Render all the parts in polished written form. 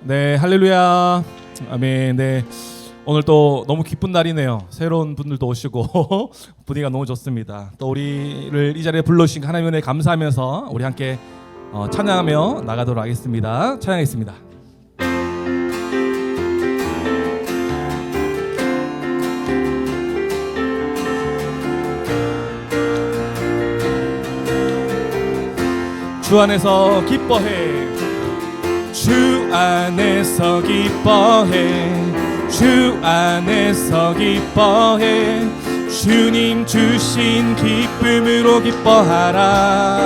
네, 할렐루야. 아멘. 네, 오늘 또 너무 기쁜 날이네요. 새로운 분들도 오시고 분위기가 너무 좋습니다. 또 우리를 이 자리에 불러주신 하나님의 은혜에 감사하면서 우리 함께 찬양하며 나가도록 하겠습니다. 찬양하겠습니다. 주 안에서 기뻐해, 주 안에서 기뻐해, 주 안에서 기뻐해, 주님 주신 기쁨으로 기뻐하라.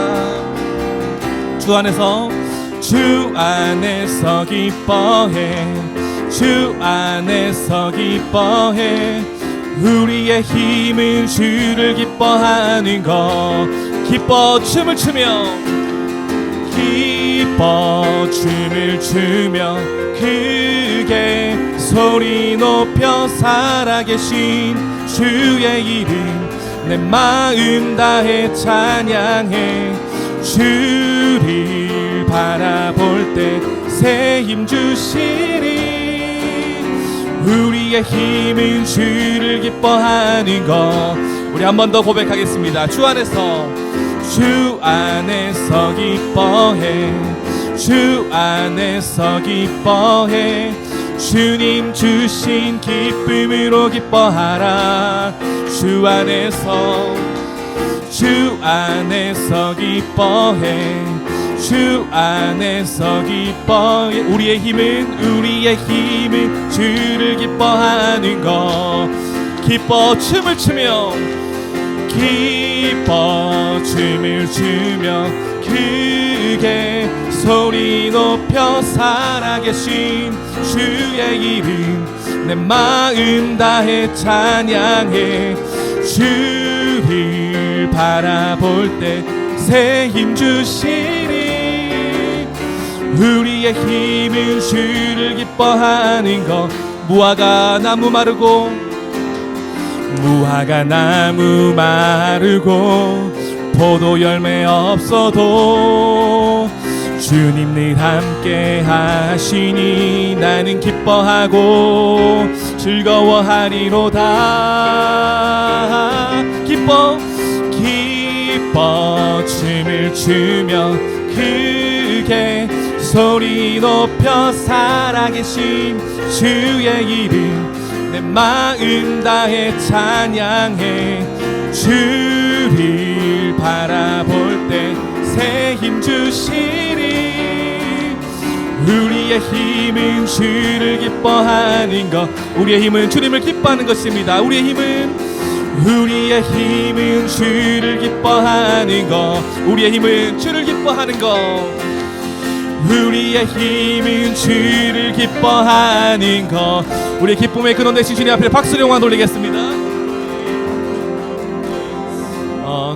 주 안에서, 주 안에서 기뻐해, 주 안에서 기뻐해, 우리의 힘은 주를 기뻐하는 것. 기뻐 춤을 추며, 기뻐 춤을 추며 크게 소리 높여 살아계신 주의 이름 내 마음 다해 찬양해. 주를 바라볼 때 새 힘 주시니 우리의 힘은 주를 기뻐하는 것. 우리 한 번 더 고백하겠습니다. 주 안에서, 주 안에서 기뻐해, 주 안에서 기뻐해, 주님 주신 기쁨으로 기뻐하라. 주 안에서, 주 안에서 기뻐해, 주 안에서 기뻐해, 우리의 힘은 주를 기뻐하는 것. 기뻐 춤을 추며, 기뻐 춤을 추며 크게 소리 높여 살아계신 주의 이름 내 마음 다해 찬양해. 주를 바라볼 때 새 힘 주시니 우리의 힘은 주를 기뻐하는 것. 무화과 나무 마르고, 무화과 나무 마르고 포도 열매 없어도 주님 늘 함께 하시니 나는 기뻐하고 즐거워하리로다. 기뻐, 기뻐 춤을 추며 크게 소리 높여 살아계신 주의 이름 내 마음 다해 찬양해. 주를 바라볼 때 새 힘 주시니 우리의 힘은 주를 기뻐하는 것. 우리의 힘은 주님을 기뻐하는 것입니다. 우리의 힘은 주를 기뻐하는 것. 우리의 힘은 주를 기뻐하는 것. 우리의 힘은 주를 기뻐하는 것. 우리의 기쁨의 근원 되신 주님 앞에 박수를 영광 돌리겠습니다.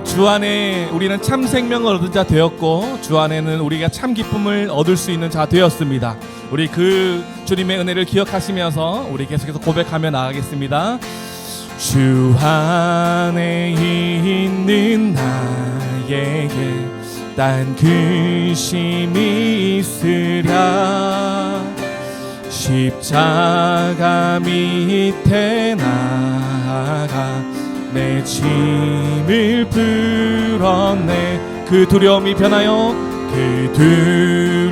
주 안에 우리는 참 생명을 얻은 자 되었고 주 안에는 우리가 참 기쁨을 얻을 수 있는 자 되었습니다. 우리 그 주님의 은혜를 기억하시면서 우리 계속해서 고백하며 나가겠습니다. 주 안에 있는 나에게 딴 근심이 있으랴. 십자가 밑에 나아가 내 짐을 풀었네. 그 두려움이 변하여, 그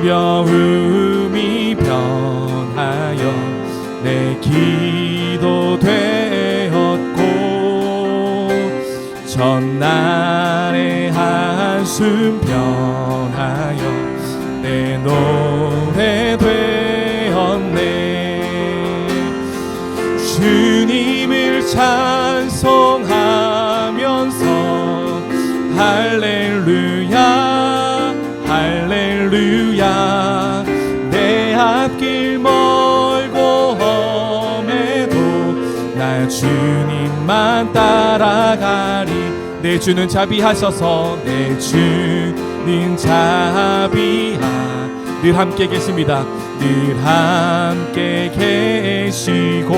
두려움이 변하여 내 기도 되었고 전날의 한숨 변하여 내 노래 되었네. 주님을 찬송하면서 할렐루야 할렐루야. 내 앞길 멀고 험해도 나 주님만 따라가리. 내 주는 자비하셔서, 내 주는 자비하 늘 함께 계십니다. 늘 함께 계시고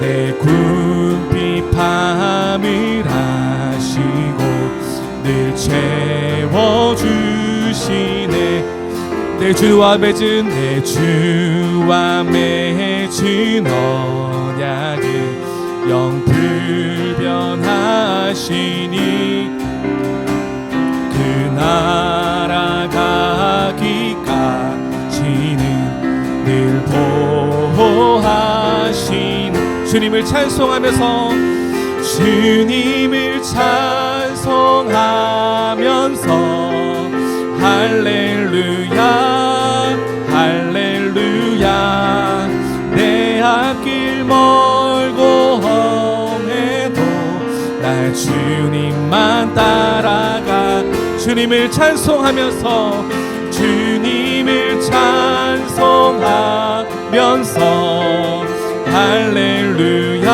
내 궁핍함을 아시고 늘 채워주시네. 내 주와 맺은 언약은 영 불변하시니 그 날아가기까지는 늘 보호하신 주님을 찬송하면서 할렐루야 할렐루야 내 앞길 멀고 험해도 날 주님만 따라가 주님을 찬송하면서 할렐루야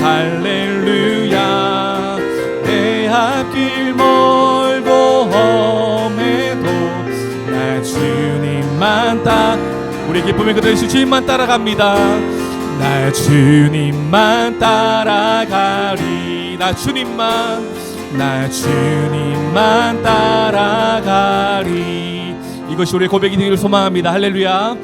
할렐루야 내 앞길 멀고 험해도 나 주님만 우리 기쁨의 그대로 주님만 따라갑니다. 나 주님만 따라가리 나 주님만 따라가리 이것이 우리의 고백이 되기를 소망합니다. 할렐루야.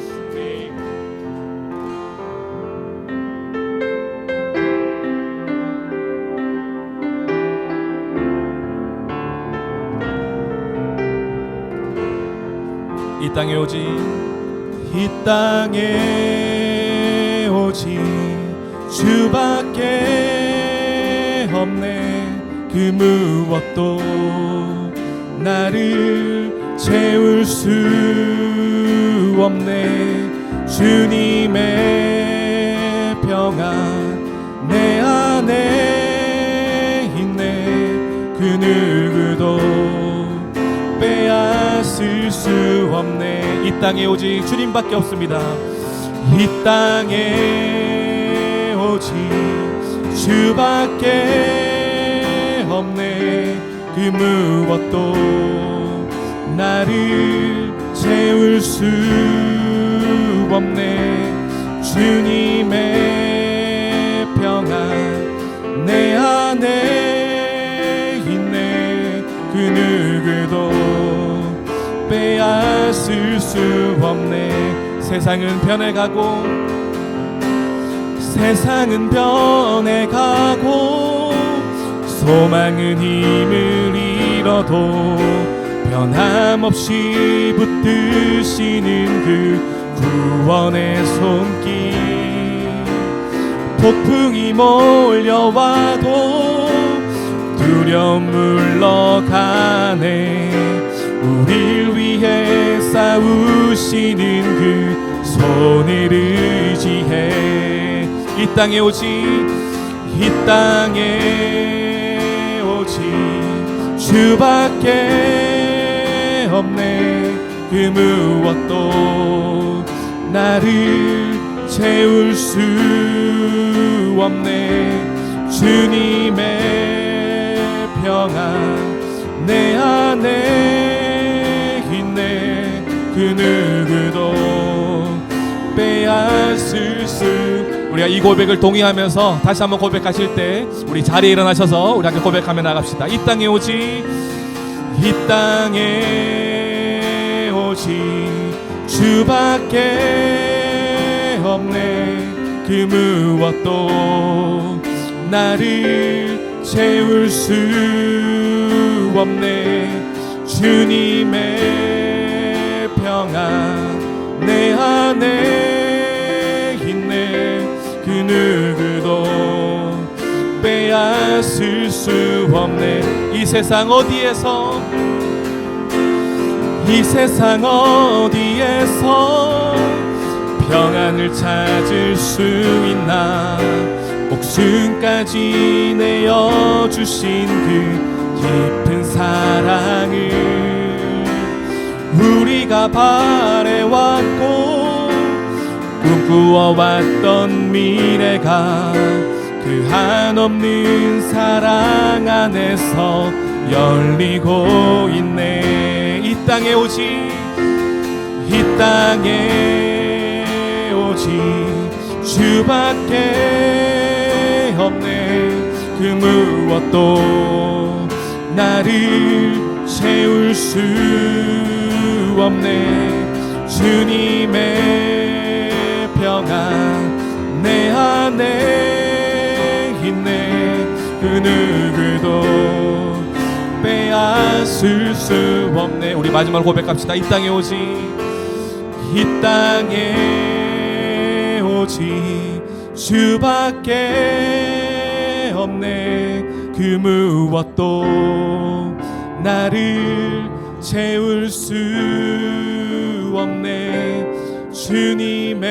이 땅에 오직 주밖에 없네 그 무엇도 나를 채울 수 없네 주님의 평안 내 안에 있네 그 누구도 빼앗을 수 없네 이 땅에 오직 주님밖에 없습니다 이 땅에 오직 주밖에 없네 그 무엇도 나를 채울 수 없네 주님의 평안 내 안에 있네 그 누구도 빼앗을 수 없네 세상은 변해가고 소망은 힘을 잃어도 변함없이 붙드시는 그 구원의 손길 폭풍이 몰려와도 두려움 물러가네 우릴 위해 싸우시는 그 손을 의지해 이 땅에 오직 주밖에 없네 그 무엇도 나를 채울 수 없네 주님의 평안 내 안에 있네 그 누구도 빼앗을 수 우리가 이 고백을 동의하면서 다시 한번 고백하실 때 우리 자리에 일어나셔서 우리 함께 고백하며 나갑시다. 이 땅에 오직 주밖에 없네 그 무엇도 나를 채울 수 없네 주님의 평안 내 안에 있네 그 누구도 빼앗을 수 없네 이 세상 어디에서 평안을 찾을 수 있나 목숨까지 내어주신 그 깊은 사랑을 우리가 바래왔고 꿈꾸어왔던 미래가 그 한없는 사랑 안에서 열리고 있네 이 땅에 오직 주밖에 없네 그 무엇도 나를 채울 수 없네. 주님의 평안 내 안에 있네. 그 누구도 빼앗을 수 없네. 우리 마지막으로 고백합시다. 이 땅에 오직 이 땅에 오직 주밖에 없네. 그 무엇도 나를 채울 수 없네. 주님의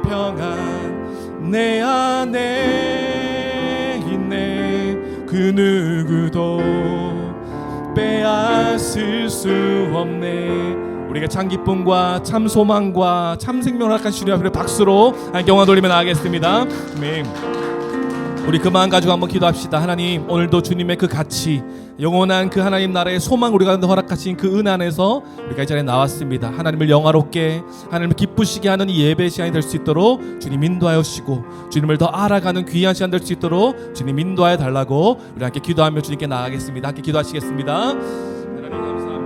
평안 내 안에 있네. 그 누구도 빼앗을 수 없네. 우리가 참 기쁨과 참 소망과 참 생명을 허락한 주님 앞에 박수로 영광 돌리며 나가겠습니다. 아멘. 우리 그 마음 가지고 한번 기도합시다. 하나님, 오늘도 주님의 그 가치, 영원한 그 하나님 나라의 소망, 우리가 허락하신 그 은혜 안에서 우리가 이 자리에 나왔습니다. 하나님을 영화롭게, 하나님을 기쁘시게 하는 이 예배 시간이 될 수 있도록 주님 인도하여 주시고, 주님을 더 알아가는 귀한 시간 될 수 있도록 주님 인도하여 달라고 우리 함께 기도하며 주님께 나아가겠습니다. 함께 기도하시겠습니다. 하나님 감사합니다.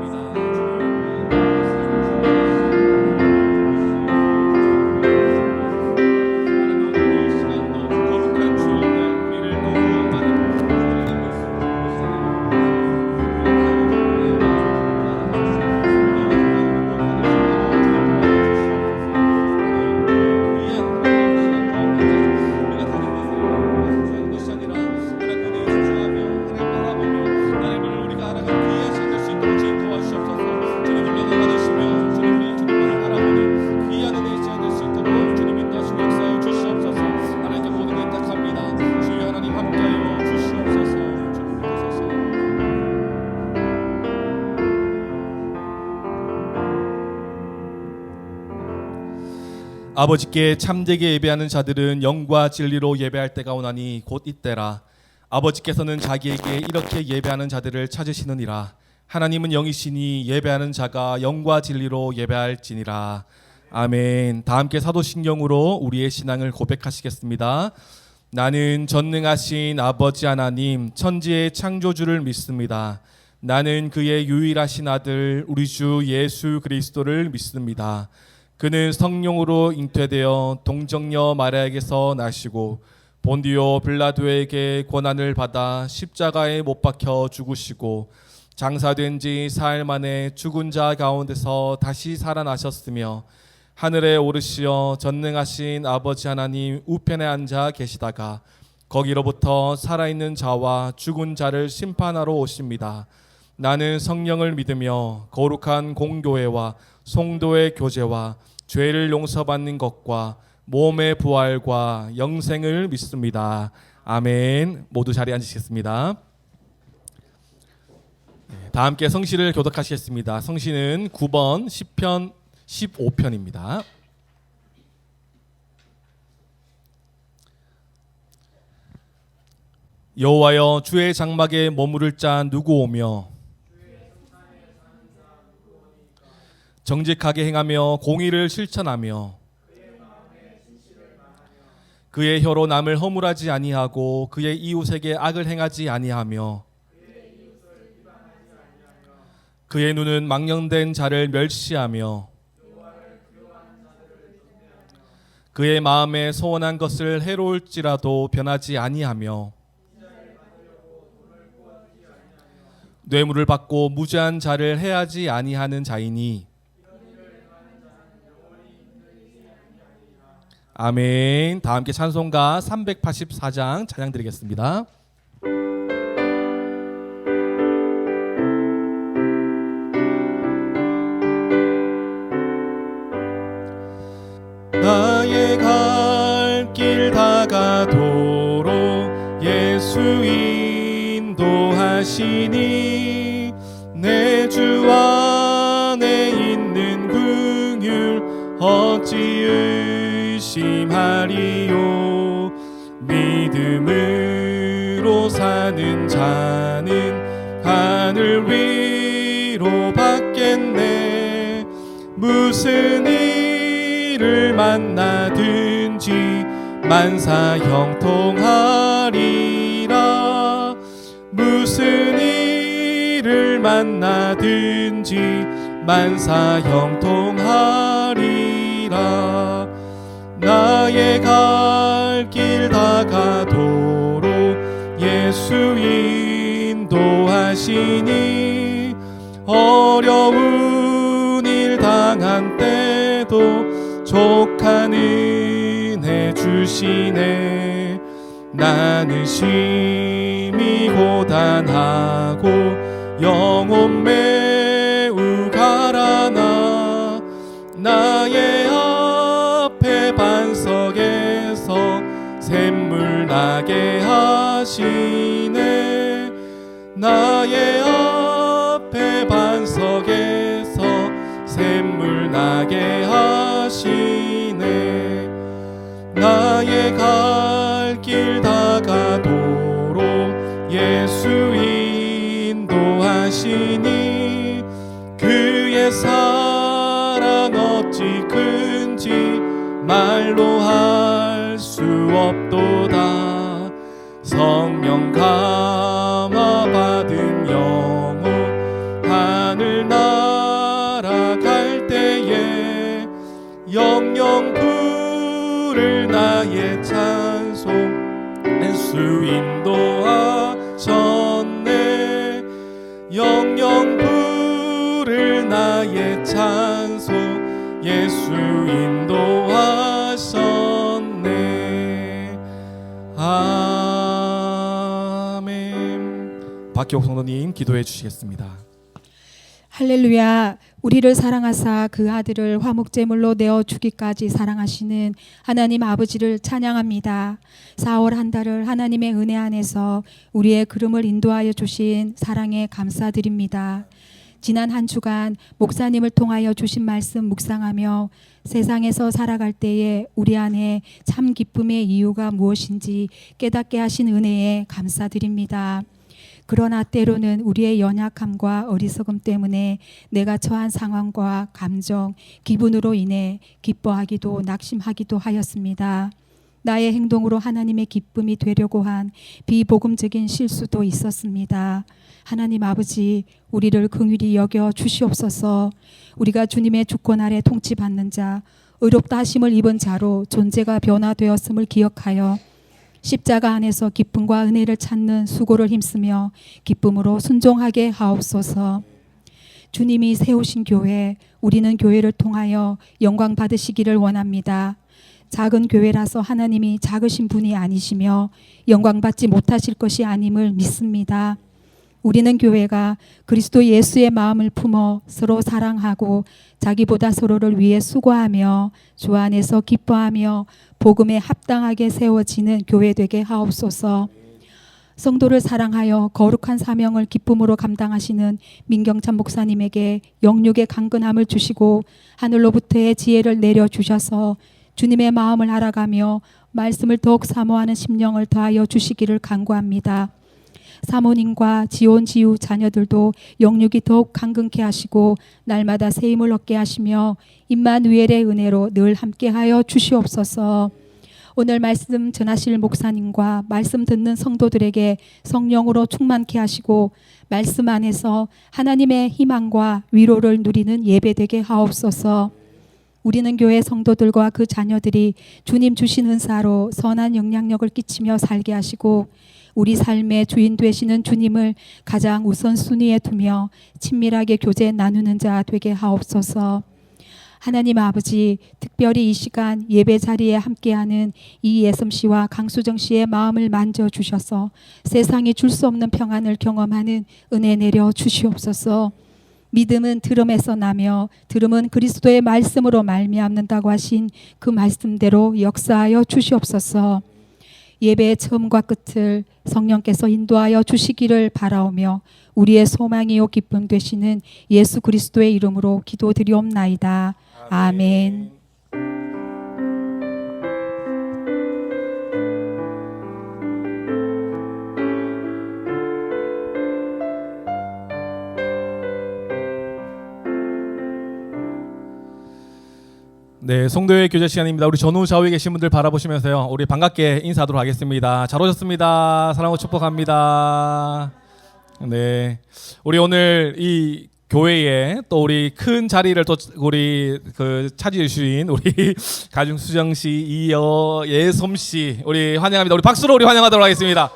아버지께 참되게 예배하는 자들은 영과 진리로 예배할 때가 오나니 곧 이때라. 아버지께서는 자기에게 이렇게 예배하는 자들을 찾으시느니라. 하나님은 영이시니 예배하는 자가 영과 진리로 예배할지니라. 아멘. 다 함께 사도신경으로 우리의 신앙을 고백하시겠습니다. 나는 전능하신 아버지 하나님 천지의 창조주를 믿습니다. 나는 그의 유일하신 아들 우리 주 예수 그리스도를 믿습니다. 그는 성령으로 잉태되어 동정녀 마리아에게서 나시고 본디오 빌라도에게 고난을 받아 십자가에 못 박혀 죽으시고 장사된 지 사흘 만에 죽은 자 가운데서 다시 살아나셨으며 하늘에 오르시어 전능하신 아버지 하나님 우편에 앉아 계시다가 거기로부터 살아있는 자와 죽은 자를 심판하러 오십니다. 나는 성령을 믿으며 거룩한 공교회와 성도의 교제와 죄를 용서받는 것과 몸의 부활과 영생을 믿습니다. 아멘. 모두 자리에 앉으시겠습니다. 다 함께 성시를 교독하시겠습니다. 성시는 9번 10편 15편입니다. 여호와여 주의 장막에 머무를 자 누구 오며 정직하게 행하며 공의를 실천하며 그의 혀로 남을 허물하지 아니하고 그의 이웃에게 악을 행하지 아니하며 그의 눈은 망령된 자를 멸시하며 그의 마음에 소원한 것을 해로울지라도 변하지 아니하며 뇌물을 받고 무죄한 자를 해하지 아니하는 자이니 아멘. 다 함께 찬송가 384장 찬양 드리겠습니다. 나의 갈 길 다가도록 예수 인도하시니 내 주 안에 있는 긍휼 어찌 의심하리요. 믿음으로 사는 자는 하늘 위로 받겠네. 무슨 일을 만나든지 만사 형통하리라. 무슨 일을 만나든지 만사 형통하리라. 나의 갈 길 다가도록 예수 인도하시니 어려운 일 당한 때도 족한 은혜 주시네. 나는 심히 고단하고 영혼 매우 가라나 나의 앞에 반석에서 샘물 나게 하시네. 나의 앞에 반석에서 샘물 나게 하시네. 나의 갈 길 다가도록 예수 인도하시니 그의 사랑 어찌 큰지 말로 할 수 없도다. 성령 감화 받은 영혼 하늘 날아갈 때에 영영 부를 나의 찬송 예수 인도하셨네. 영영 부를 나의 찬송 예수 인도하셨네. 아멘. 박기옥 성도님 기도해 주시겠습니다. 할렐루야. 우리를 사랑하사 그 아들을 화목제물로 내어 주기까지 사랑하시는 하나님 아버지를 찬양합니다. 4월 한 달을 하나님의 은혜 안에서 우리의 걸음을 인도하여 주신 사랑에 감사드립니다. 지난 한 주간 목사님을 통하여 주신 말씀 묵상하며 세상에서 살아갈 때에 우리 안에 참 기쁨의 이유가 무엇인지 깨닫게 하신 은혜에 감사드립니다. 그러나 때로는 우리의 연약함과 어리석음 때문에 내가 처한 상황과 감정, 기분으로 인해 기뻐하기도 낙심하기도 하였습니다. 나의 행동으로 하나님의 기쁨이 되려고 한 비복음적인 실수도 있었습니다. 하나님 아버지, 우리를 긍휼히 여겨 주시옵소서. 우리가 주님의 주권 아래 통치받는 자, 의롭다 하심을 입은 자로 존재가 변화되었음을 기억하여 십자가 안에서 기쁨과 은혜를 찾는 수고를 힘쓰며 기쁨으로 순종하게 하옵소서. 주님이 세우신 교회, 우리는 교회를 통하여 영광 받으시기를 원합니다. 작은 교회라서 하나님이 작으신 분이 아니시며 영광 받지 못하실 것이 아님을 믿습니다. 우리는 교회가 그리스도 예수의 마음을 품어 서로 사랑하고 자기보다 서로를 위해 수고하며 주 안에서 기뻐하며 복음에 합당하게 세워지는 교회 되게 하옵소서. 성도를 사랑하여 거룩한 사명을 기쁨으로 감당하시는 민경찬 목사님에게 영육의 강건함을 주시고 하늘로부터의 지혜를 내려주셔서 주님의 마음을 알아가며 말씀을 더욱 사모하는 심령을 더하여 주시기를 간구합니다. 사모님과 지온 지우 자녀들도 영육이 더욱 강건케 하시고 날마다 새 힘을 얻게 하시며 임마누엘의 은혜로 늘 함께하여 주시옵소서. 오늘 말씀 전하실 목사님과 말씀 듣는 성도들에게 성령으로 충만케 하시고 말씀 안에서 하나님의 희망과 위로를 누리는 예배되게 하옵소서. 우리는 교회 성도들과 그 자녀들이 주님 주신 은사로 선한 영향력을 끼치며 살게 하시고 우리 삶의 주인 되시는 주님을 가장 우선순위에 두며 친밀하게 교제 나누는 자 되게 하옵소서. 하나님 아버지, 특별히 이 시간 예배 자리에 함께하는 이예섬 씨와 강수정 씨의 마음을 만져주셔서 세상이 줄 수 없는 평안을 경험하는 은혜 내려 주시옵소서. 믿음은 들음에서 나며 들음은 그리스도의 말씀으로 말미암는다고 하신 그 말씀대로 역사하여 주시옵소서. 예배의 처음과 끝을 성령께서 인도하여 주시기를 바라오며 우리의 소망이요 기쁨 되시는 예수 그리스도의 이름으로 기도드리옵나이다. 아멘. 네, 성도의 교제 시간입니다. 우리 전후 좌우에 계신 분들 바라보시면서요, 우리 반갑게 인사하도록 하겠습니다. 잘 오셨습니다. 사랑하고 축복합니다. 네, 우리 오늘 이 교회에 또 우리 큰 자리를 또 우리 그 차지해 주신 우리 가중수정 씨, 이예솜 씨, 우리 환영합니다. 우리 박수로 우리 환영하도록 하겠습니다.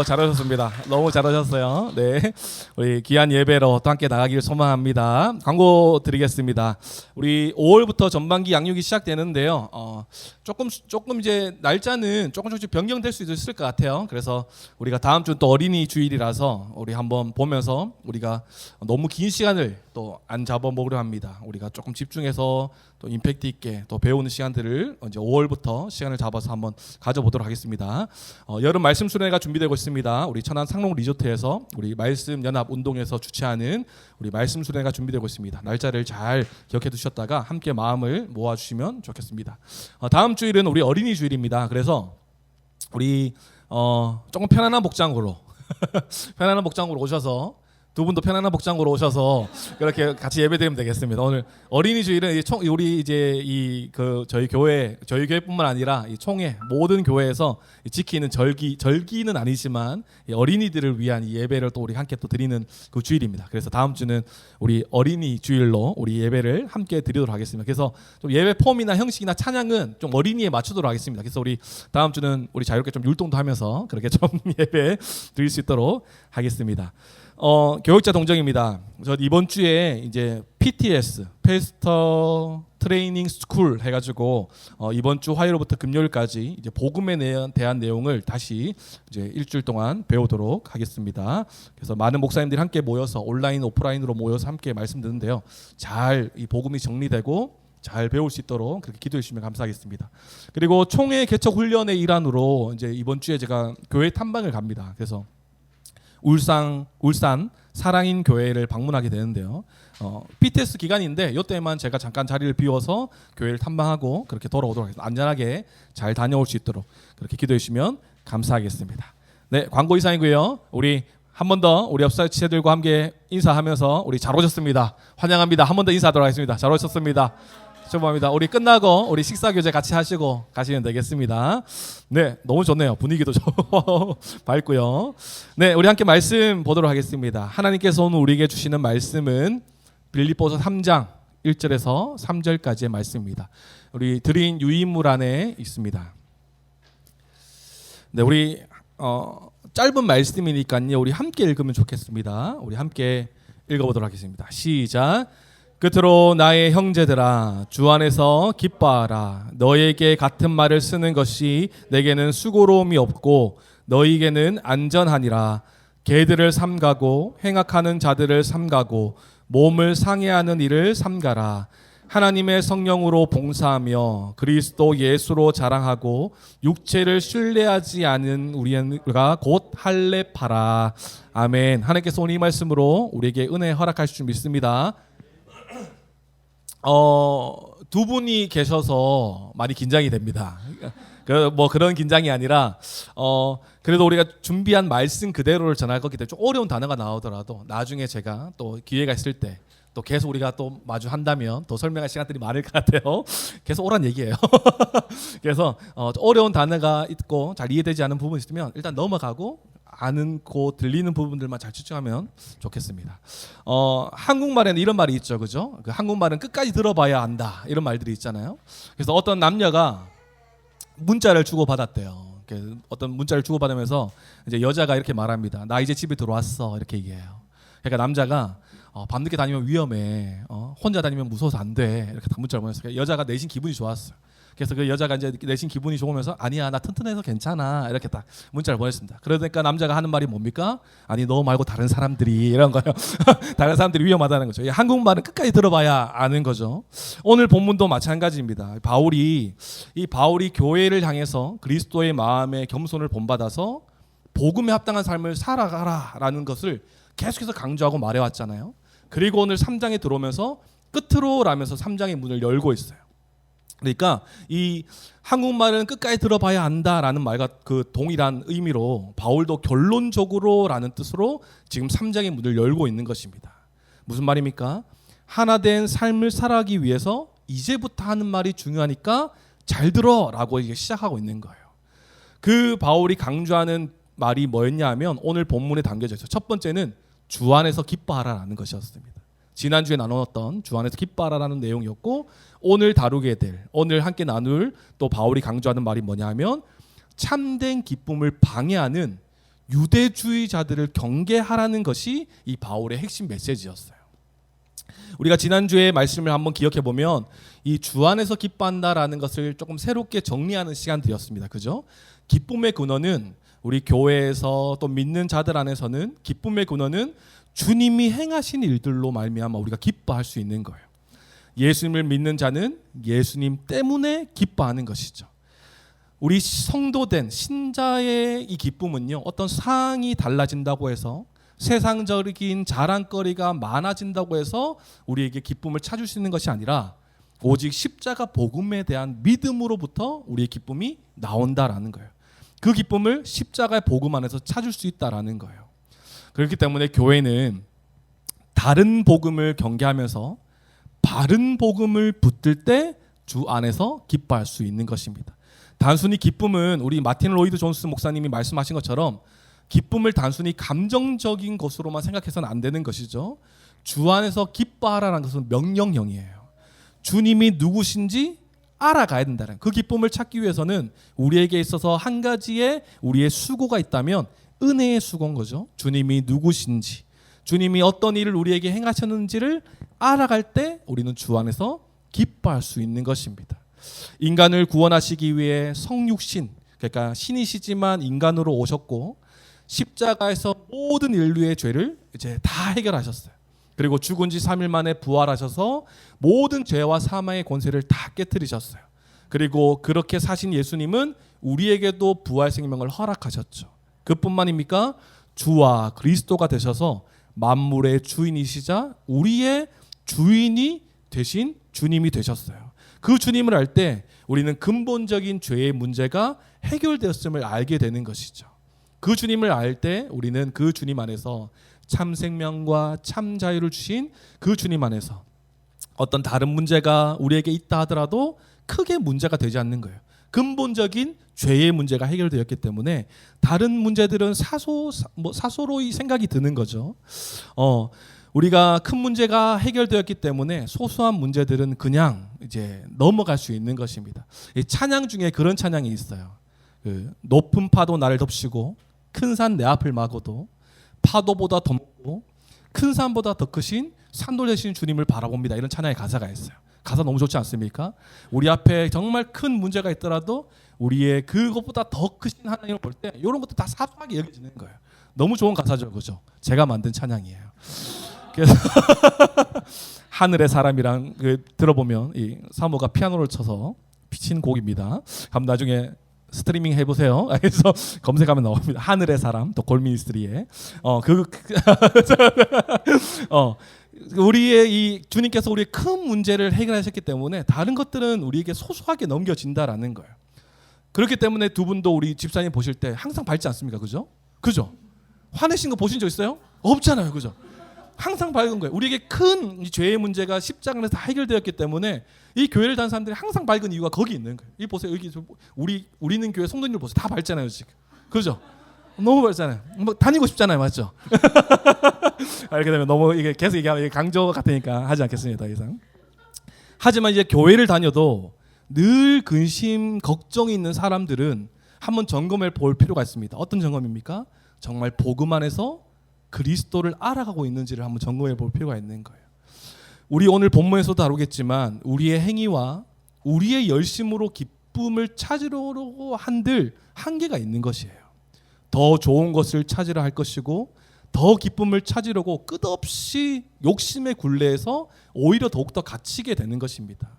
잘하셨습니다. 너무 잘하셨어요. 네, 우리 귀한 예배로 또 함께 나가기를 소망합니다. 광고 드리겠습니다. 우리 5월부터 전반기 양육이 시작되는데요. 조금 이제 날짜는 조금씩 변경될 수도 있을 것 같아요. 그래서 우리가 다음 주 또 어린이 주일이라서 우리 한번 보면서 우리가 너무 긴 시간을 또 안 잡아먹으려 합니다. 우리가 조금 집중해서 또 임팩트 있게 또 배우는 시간들을 이제 5월부터 시간을 잡아서 한번 가져보도록 하겠습니다. 여름 말씀 수련회가 준비되고 있습니다. 우리 천안 상록 리조트에서 우리 말씀 연합 운동에서 주최하는 우리 말씀 수련회가 준비되고 있습니다. 날짜를 잘 기억해 두셨다가 함께 마음을 모아 주시면 좋겠습니다. 다음 주일은 우리 어린이 주일입니다. 그래서 우리 조금 편안한 복장으로 편안한 복장으로 오셔서 두 분도 편안한 복장으로 오셔서 그렇게 같이 예배드리면 되겠습니다. 오늘 어린이 주일은 우리 이제 저희 교회뿐만 아니라 이 총회 모든 교회에서 지키는 절기는 아니지만 어린이들을 위한 이 예배를 또 우리 함께 또 드리는 그 주일입니다. 그래서 다음 주는 우리 어린이 주일로 우리 예배를 함께 드리도록 하겠습니다. 그래서 좀 예배 폼이나 형식이나 찬양은 좀 어린이에 맞추도록 하겠습니다. 그래서 우리 다음 주는 우리 자유롭게 좀 율동도 하면서 그렇게 좀 예배 드릴 수 있도록 하겠습니다. 교육자 동정입니다. 저 이번 주에 이제 PTS 페스터 트레이닝 스쿨 해가지고 이번 주 화요일부터 금요일까지 이제 복음에 대한 내용을 다시 이제 일주일 동안 배우도록 하겠습니다. 그래서 많은 목사님들이 함께 모여서 온라인 오프라인으로 모여서 함께 말씀 듣는데요. 잘 이 복음이 정리되고 잘 배울 수 있도록 그렇게 기도해 주시면 감사하겠습니다. 그리고 총회 개척 훈련의 일환으로 이제 이번 주에 제가 교회 탐방을 갑니다. 그래서 울산 사랑인 교회를 방문하게 되는데요. PTS 기간인데 이때만 제가 잠깐 자리를 비워서 교회를 탐방하고 그렇게 돌아오도록 하겠습니다. 안전하게 잘 다녀올 수 있도록 그렇게 기도해 주시면 감사하겠습니다. 네, 광고 이상이고요. 우리 한 번 더 우리 옆사 지체들과 함께 인사하면서 우리 잘 오셨습니다. 환영합니다. 한 번 더 인사하도록 하겠습니다. 잘 오셨습니다. 축복합니다. 우리 끝나고 우리 식사 교제 같이 하시고 가시면 되겠습니다. 네, 너무 좋네요. 분위기도 밝고요. 네, 우리 함께 말씀 보도록 하겠습니다. 하나님께서 오늘 우리에게 주시는 말씀은 빌립보서 3장 1절에서 3절까지의 말씀입니다. 우리 드린 유인물 안에 있습니다. 네, 우리 짧은 말씀이니까요. 우리 함께 읽으면 좋겠습니다. 우리 함께 읽어보도록 하겠습니다. 시작. 끝으로 나의 형제들아 주 안에서 기뻐하라. 너에게 같은 말을 쓰는 것이 내게는 수고로움이 없고 너희에게는 안전하니라. 개들을 삼가고 행악하는 자들을 삼가고 몸을 상해하는 일을 삼가라. 하나님의 성령으로 봉사하며 그리스도 예수로 자랑하고 육체를 신뢰하지 않은 우리가 곧 할례파라. 아멘. 하나님께서 오늘 이 말씀으로 우리에게 은혜 허락하실 줄 믿습니다. 두 분이 계셔서 많이 긴장이 됩니다. 뭐 그런 긴장이 아니라 그래도 우리가 준비한 말씀 그대로를 전할 거기 때문에 좀 어려운 단어가 나오더라도 나중에 제가 또 기회가 있을 때 또 계속 우리가 또 마주한다면 더 설명할 시간들이 많을 것 같아요. 계속 오란 얘기예요. 그래서 어려운 단어가 있고 잘 이해되지 않는 부분이 있으면 일단 넘어가고 아는 고 들리는 부분들만 잘 집중하면 좋겠습니다. 한국말에는 이런 말이 있죠, 그죠? 그 한국말은 끝까지 들어봐야 한다 이런 말들이 있잖아요. 그래서 어떤 남녀가 문자를 주고 받았대요. 어떤 문자를 주고 받으면서 이제 여자가 이렇게 말합니다. 나 이제 집에 들어왔어 이렇게 얘기해요. 그러니까 남자가 밤늦게 다니면 위험해. 혼자 다니면 무서워서 안 돼. 이렇게 딱 문자를 보냈어요. 여자가 내심 기분이 좋았어요. 그래서 그 여자가 이제 내심 기분이 좋으면서 아니야 나 튼튼해서 괜찮아 이렇게 딱 문자를 보냈습니다. 그러니까 남자가 하는 말이 뭡니까? 아니 너 말고 다른 사람들이 이런 거예요. 다른 사람들이 위험하다는 거죠. 한국말은 끝까지 들어봐야 아는 거죠. 오늘 본문도 마찬가지입니다. 바울이 교회를 향해서 그리스도의 마음에 겸손을 본받아서 복음에 합당한 삶을 살아가라라는 것을 계속해서 강조하고 말해왔잖아요. 그리고 오늘 3장에 들어오면서 끝으로 라면서 3장의 문을 열고 있어요. 그러니까 이 한국말은 끝까지 들어봐야 한다라는 말과 그 동일한 의미로 바울도 결론적으로라는 뜻으로 지금 3장의 문을 열고 있는 것입니다. 무슨 말입니까? 하나된 삶을 살아가기 위해서 이제부터 하는 말이 중요하니까 잘 들어라고 이게 시작하고 있는 거예요. 그 바울이 강조하는 말이 뭐였냐 하면 오늘 본문에 담겨져 있어요. 첫 번째는 주 안에서 기뻐하라라는 것이었습니다. 지난주에 나눴던 주 안에서 기뻐하라라는 내용이었고, 오늘 다루게 될, 오늘 함께 나눌 또 바울이 강조하는 말이 뭐냐 하면 참된 기쁨을 방해하는 유대주의자들을 경계하라는 것이 이 바울의 핵심 메시지였어요. 우리가 지난주에 말씀을 한번 기억해 보면 이 주 안에서 기뻐한다라는 것을 조금 새롭게 정리하는 시간들이었습니다. 그죠? 기쁨의 근원은 우리 교회에서 또 믿는 자들 안에서는 기쁨의 근원은 주님이 행하신 일들로 말미암아 우리가 기뻐할 수 있는 거예요. 예수님을 믿는 자는 예수님 때문에 기뻐하는 것이죠. 우리 성도된 신자의 이 기쁨은요, 어떤 상황이 달라진다고 해서 세상적인 자랑거리가 많아진다고 해서 우리에게 기쁨을 찾을 수 있는 것이 아니라 오직 십자가 복음에 대한 믿음으로부터 우리의 기쁨이 나온다라는 거예요. 그 기쁨을 십자가의 복음 안에서 찾을 수 있다라는 거예요. 그렇기 때문에 교회는 다른 복음을 경계하면서 바른 복음을 붙들 때 주 안에서 기뻐할 수 있는 것입니다. 단순히 기쁨은 우리 마틴 로이드 존스 목사님이 말씀하신 것처럼 기쁨을 단순히 감정적인 것으로만 생각해서는 안 되는 것이죠. 주 안에서 기뻐하라는 것은 명령형이에요. 주님이 누구신지 알아가야 된다는, 그 기쁨을 찾기 위해서는 우리에게 있어서 한 가지의 우리의 수고가 있다면 은혜의 수고인 거죠. 주님이 누구신지, 주님이 어떤 일을 우리에게 행하셨는지를 알아갈 때 우리는 주 안에서 기뻐할 수 있는 것입니다. 인간을 구원하시기 위해 성육신, 그러니까 신이시지만 인간으로 오셨고 십자가에서 모든 인류의 죄를 이제 다 해결하셨어요. 그리고 죽은 지 3일 만에 부활하셔서 모든 죄와 사망의 권세를 다 깨뜨리셨어요. 그리고 그렇게 사신 예수님은 우리에게도 부활 생명을 허락하셨죠. 그뿐만입니까? 주와 그리스도가 되셔서 만물의 주인이시자 우리의 주인이 되신 주님이 되셨어요. 그 주님을 알 때 우리는 근본적인 죄의 문제가 해결되었음을 알게 되는 것이죠. 그 주님을 알 때 우리는 그 주님 안에서 참 생명과 참 자유를 주신 그 주님 안에서 어떤 다른 문제가 우리에게 있다 하더라도 크게 문제가 되지 않는 거예요. 근본적인 죄의 문제가 해결되었기 때문에 다른 문제들은 사소로이 생각이 드는 거죠. 우리가 큰 문제가 해결되었기 때문에 소소한 문제들은 그냥 이제 넘어갈 수 있는 것입니다. 이 찬양 중에 그런 찬양이 있어요. 그 높은 파도 나를 덮치고 큰 산 내 앞을 막아도 파도보다 더 높고 큰 산보다 더 크신 산돌 되신 주님을 바라봅니다. 이런 찬양의 가사가 있어요. 가사 너무 좋지 않습니까? 우리 앞에 정말 큰 문제가 있더라도 우리의 그것보다 더 크신 하나님을 볼 때 이런 것도 다 사소하게 여겨지는 거예요. 너무 좋은 가사죠, 그죠? 제가 만든 찬양이에요. 그래서 하늘의 사람이랑 들어보면 이 사모가 피아노를 쳐서 피친 곡입니다. 한번 나중에 스트리밍 해보세요. 그래서 검색하면 나옵니다. 하늘의 사람, 또 골미니스트리에 우리의 이 주님께서 우리의 큰 문제를 해결하셨기 때문에 다른 것들은 우리에게 소소하게 넘겨진다라는 거예요. 그렇기 때문에 두 분도 우리 집사님 보실 때 항상 밝지 않습니까? 그죠? 그죠? 화내신 거 보신 적 있어요? 없잖아요. 그죠? 항상 밝은 거예요. 우리에게 큰 죄의 문제가 십자가에서 다 해결되었기 때문에 이 교회를 다니는 사람들이 항상 밝은 이유가 거기 있는 거예요. 이 보세요. 여기 우리는 교회 성도님들 보세요. 다 밝잖아요, 지금. 그죠? 너무 밝잖아요. 뭐 다니고 싶잖아요, 맞죠? 알게 되면 너무 이게 계속 얘기하면 이게 강조 같으니까 하지 않겠습니다, 더 이상. 하지만 이제 교회를 다녀도 늘 근심, 걱정이 있는 사람들은 한번 점검해 볼 필요가 있습니다. 어떤 점검입니까? 정말 복음 안에서 그리스도를 알아가고 있는지를 한번 점검해 볼 필요가 있는 거예요. 우리 오늘 본문에서도 다루겠지만 우리의 행위와 우리의 열심으로 기쁨을 찾으려고 한들 한계가 있는 것이에요. 더 좋은 것을 찾으려 할 것이고 더 기쁨을 찾으려고 끝없이 욕심의 굴레에서 오히려 더욱더 갇히게 되는 것입니다.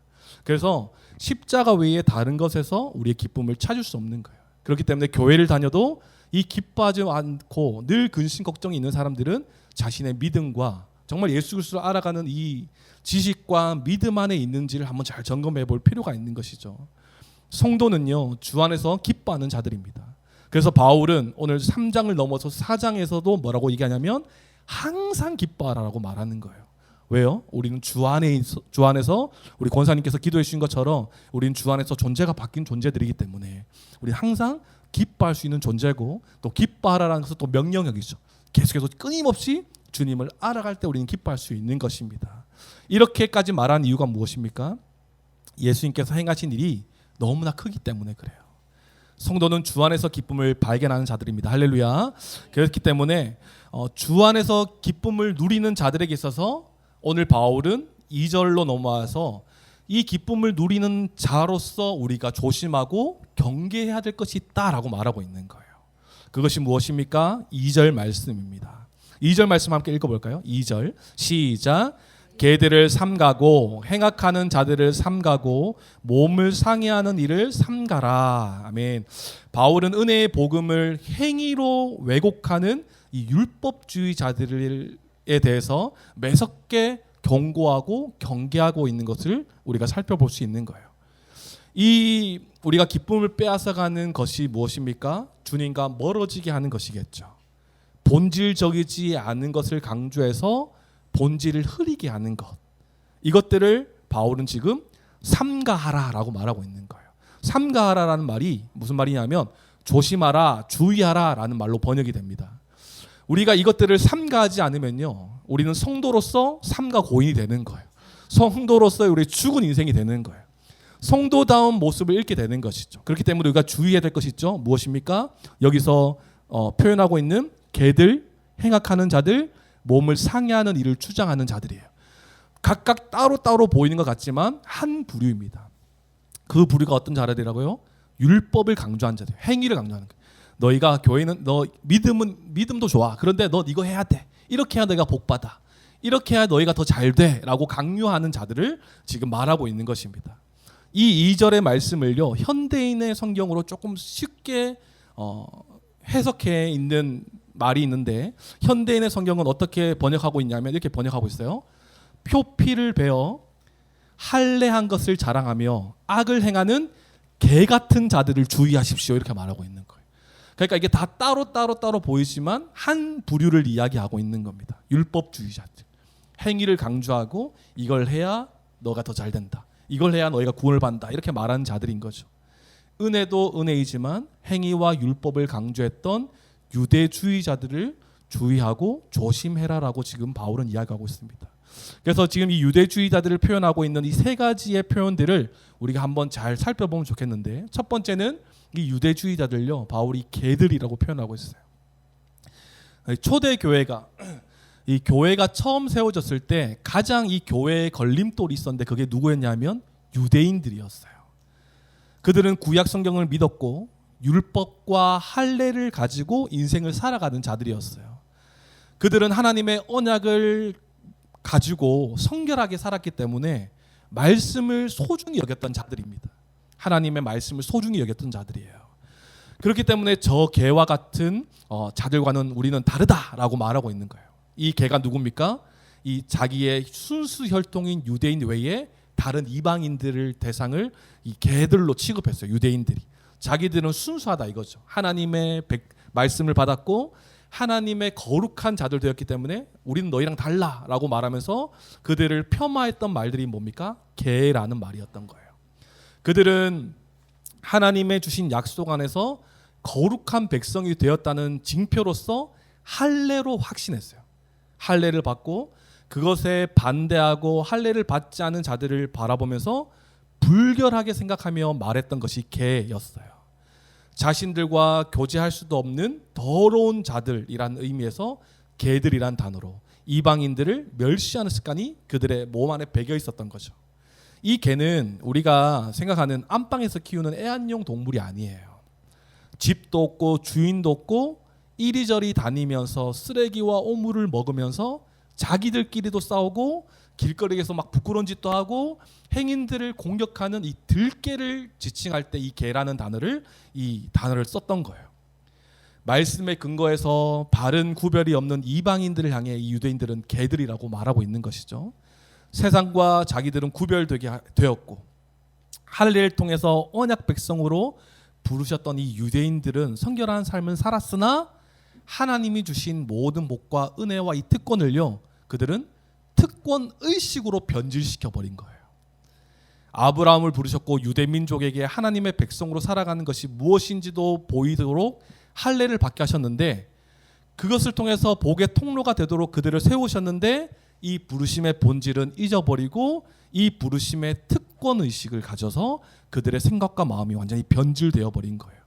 그래서 십자가 외에 다른 것에서 우리의 기쁨을 찾을 수 없는 거예요. 그렇기 때문에 교회를 다녀도 이 기뻐하지 않고 늘 근심 걱정이 있는 사람들은 자신의 믿음과 정말 예수 그리스도를 알아가는 이 지식과 믿음 안에 있는지를 한번 잘 점검해 볼 필요가 있는 것이죠. 성도는요, 주 안에서 기뻐하는 자들입니다. 그래서 바울은 오늘 3장을 넘어서 4장에서도 뭐라고 얘기하냐면 항상 기뻐하라고 말하는 거예요. 왜요? 우리는 주 안에서 우리 권사님께서 기도해 주신 것처럼 우리는 주 안에서 존재가 바뀐 존재들이기 때문에 우리 항상 기뻐할 수 있는 존재고 또 기뻐하라는 것은 또 명령력이죠. 계속해서 끊임없이 주님을 알아갈 때 우리는 기뻐할 수 있는 것입니다. 이렇게까지 말한 이유가 무엇입니까? 예수님께서 행하신 일이 너무나 크기 때문에 그래요. 성도는 주 안에서 기쁨을 발견하는 자들입니다. 할렐루야. 그렇기 때문에 주 안에서 기쁨을 누리는 자들에게 있어서 오늘 바울은 2절로 넘어와서 이 기쁨을 누리는 자로서 우리가 조심하고 경계해야 될 것이 있다라고 말하고 있는 거예요. 그것이 무엇입니까? 2절 말씀입니다. 2절 말씀 함께 읽어볼까요? 2절 시작. 개들을 삼가고 행악하는 자들을 삼가고 몸을 상해하는 일을 삼가라. 아멘. 바울은 은혜의 복음을 행위로 왜곡하는 이 율법주의자들에 대해서 매섭게 경고하고 경계하고 있는 것을 우리가 살펴볼 수 있는 거예요. 이 우리가 기쁨을 빼앗아가는 것이 무엇입니까? 주님과 멀어지게 하는 것이겠죠. 본질적이지 않은 것을 강조해서 본질을 흐리게 하는 것, 이것들을 바울은 지금 삼가하라라고 말하고 있는 거예요. 삼가하라라는 말이 무슨 말이냐면 조심하라, 주의하라라는 말로 번역이 됩니다. 우리가 이것들을 삼가하지 않으면요, 우리는 성도로서 삼가 고인이 되는 거예요. 성도로서 우리 죽은 인생이 되는 거예요. 성도다운 모습을 잃게 되는 것이죠. 그렇기 때문에 우리가 주의해야 될 것이 있죠. 무엇입니까? 여기서 표현하고 있는 개들, 행악하는 자들, 몸을 상해하는 일을 주장하는 자들이에요. 각각 따로따로 보이는 것 같지만 한 부류입니다. 그 부류가 어떤 자들이라고요? 율법을 강조한 자들, 행위를 강조하는 거예요. 너희가 교회는 너 믿음도 좋아. 그런데 너 이거 해야 돼. 이렇게 해야 너희가 복 받아. 이렇게 해야 너희가 더 잘 돼라고 강요하는 자들을 지금 말하고 있는 것입니다. 이 2절의 말씀을요, 현대인의 성경으로 조금 쉽게 해석해 있는 말이 있는데, 현대인의 성경은 어떻게 번역하고 있냐면 이렇게 번역하고 있어요. 표피를 베어 할례한 것을 자랑하며 악을 행하는 개 같은 자들을 주의하십시오, 이렇게 말하고 있는 거예요. 그러니까 이게 다 따로 보이지만 한 부류를 이야기하고 있는 겁니다. 율법주의자들, 행위를 강조하고 이걸 해야 너가 더 잘 된다, 이걸 해야 너희가 구원을 받는다, 이렇게 말하는 자들인 거죠. 은혜도 은혜이지만 행위와 율법을 강조했던 유대주의자들을 주의하고 조심해라라고 지금 바울은 이야기하고 있습니다. 그래서 지금 이 유대주의자들을 표현하고 있는 이 세 가지의 표현들을 우리가 한번 잘 살펴보면 좋겠는데, 첫 번째는 이 유대주의자들요, 바울이 개들이라고 표현하고 있어요. 초대 교회가, 이 교회가 처음 세워졌을 때 가장 이 교회에 걸림돌이 있었는데 그게 누구였냐면 유대인들이었어요. 그들은 구약 성경을 믿었고 율법과 할례를 가지고 인생을 살아가는 자들이었어요. 그들은 하나님의 언약을 가지고 성결하게 살았기 때문에 말씀을 소중히 여겼던 자들입니다. 하나님의 말씀을 소중히 여겼던 자들이에요. 그렇기 때문에 저 개와 같은 자들과는 우리는 다르다라고 말하고 있는 거예요. 이 개가 누굽니까? 이 자기의 순수 혈통인 유대인 외에 다른 이방인들을 대상을 이 개들로 취급했어요. 유대인들이. 자기들은 순수하다 이거죠. 하나님의 말씀을 받았고 하나님의 거룩한 자들 되었기 때문에 우리는 너희랑 달라라고 말하면서 그들을 폄하했던 말들이 뭡니까? 개라는 말이었던 거예요. 그들은 하나님의 주신 약속 안에서 거룩한 백성이 되었다는 징표로서 할례로 확신했어요. 할례를 받고 그것에 반대하고 할례를 받지 않은 자들을 바라보면서 불결하게 생각하며 말했던 것이 개였어요. 자신들과 교제할 수도 없는 더러운 자들이란 의미에서 개들이란 단어로 이방인들을 멸시하는 습관이 그들의 몸 안에 배겨 있었던 거죠. 이 개는 우리가 생각하는 안방에서 키우는 애완용 동물이 아니에요. 집도 없고 주인도 없고 이리저리 다니면서 쓰레기와 오물을 먹으면서 자기들끼리도 싸우고 길거리에서 막 부끄러운 짓도 하고 행인들을 공격하는 이 들개를 지칭할 때 이 개라는 이 단어를 썼던 거예요. 말씀에 근거해서 바른 구별이 없는 이방인들을 향해 이 유대인들은 개들이라고 말하고 있는 것이죠. 세상과 자기들은 구별되게 되었고 할례를 통해서 언약 백성으로 부르셨던 이 유대인들은 성결한 삶을 살았으나 하나님이 주신 모든 복과 은혜와 이 특권을요, 그들은 특권 의식으로 변질시켜 버린 거예요. 아브라함을 부르셨고 유대 민족에게 하나님의 백성으로 살아가는 것이 무엇인지도 보이도록 할례를 받게 하셨는데 그것을 통해서 복의 통로가 되도록 그들을 세우셨는데 이 부르심의 본질은 잊어버리고 이 부르심의 특권 의식을 가져서 그들의 생각과 마음이 완전히 변질되어 버린 거예요.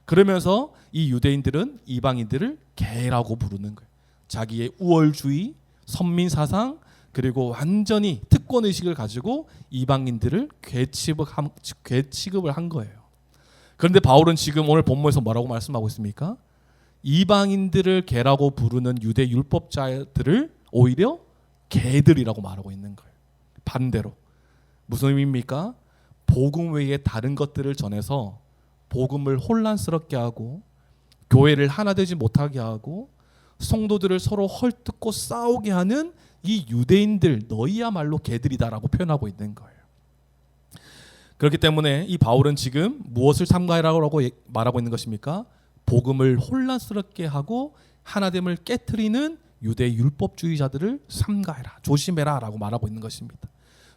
그러면서 이 유대인들은 이방인들을 개라고 부르는 거예요. 자기의 우월주의, 선민사상, 그리고 완전히 특권 의식을 가지고 이방인들을 괴취급을 한 거예요. 그런데 바울은 지금 오늘 본문에서 뭐라고 말씀하고 있습니까? 이방인들을 개라고 부르는 유대 율법자들을 오히려 개들이라고 말하고 있는 거예요. 반대로. 무슨 의미입니까? 복음 외에 다른 것들을 전해서 복음을 혼란스럽게 하고 교회를 하나 되지 못하게 하고 성도들을 서로 헐뜯고 싸우게 하는 이 유대인들 너희야말로 개들이다라고 표현하고 있는 거예요. 그렇기 때문에 이 바울은 지금 무엇을 삼가해라고 말하고 있는 것입니까? 복음을 혼란스럽게 하고 하나됨을 깨트리는 유대 율법주의자들을 삼가해라, 조심해라 라고 말하고 있는 것입니다.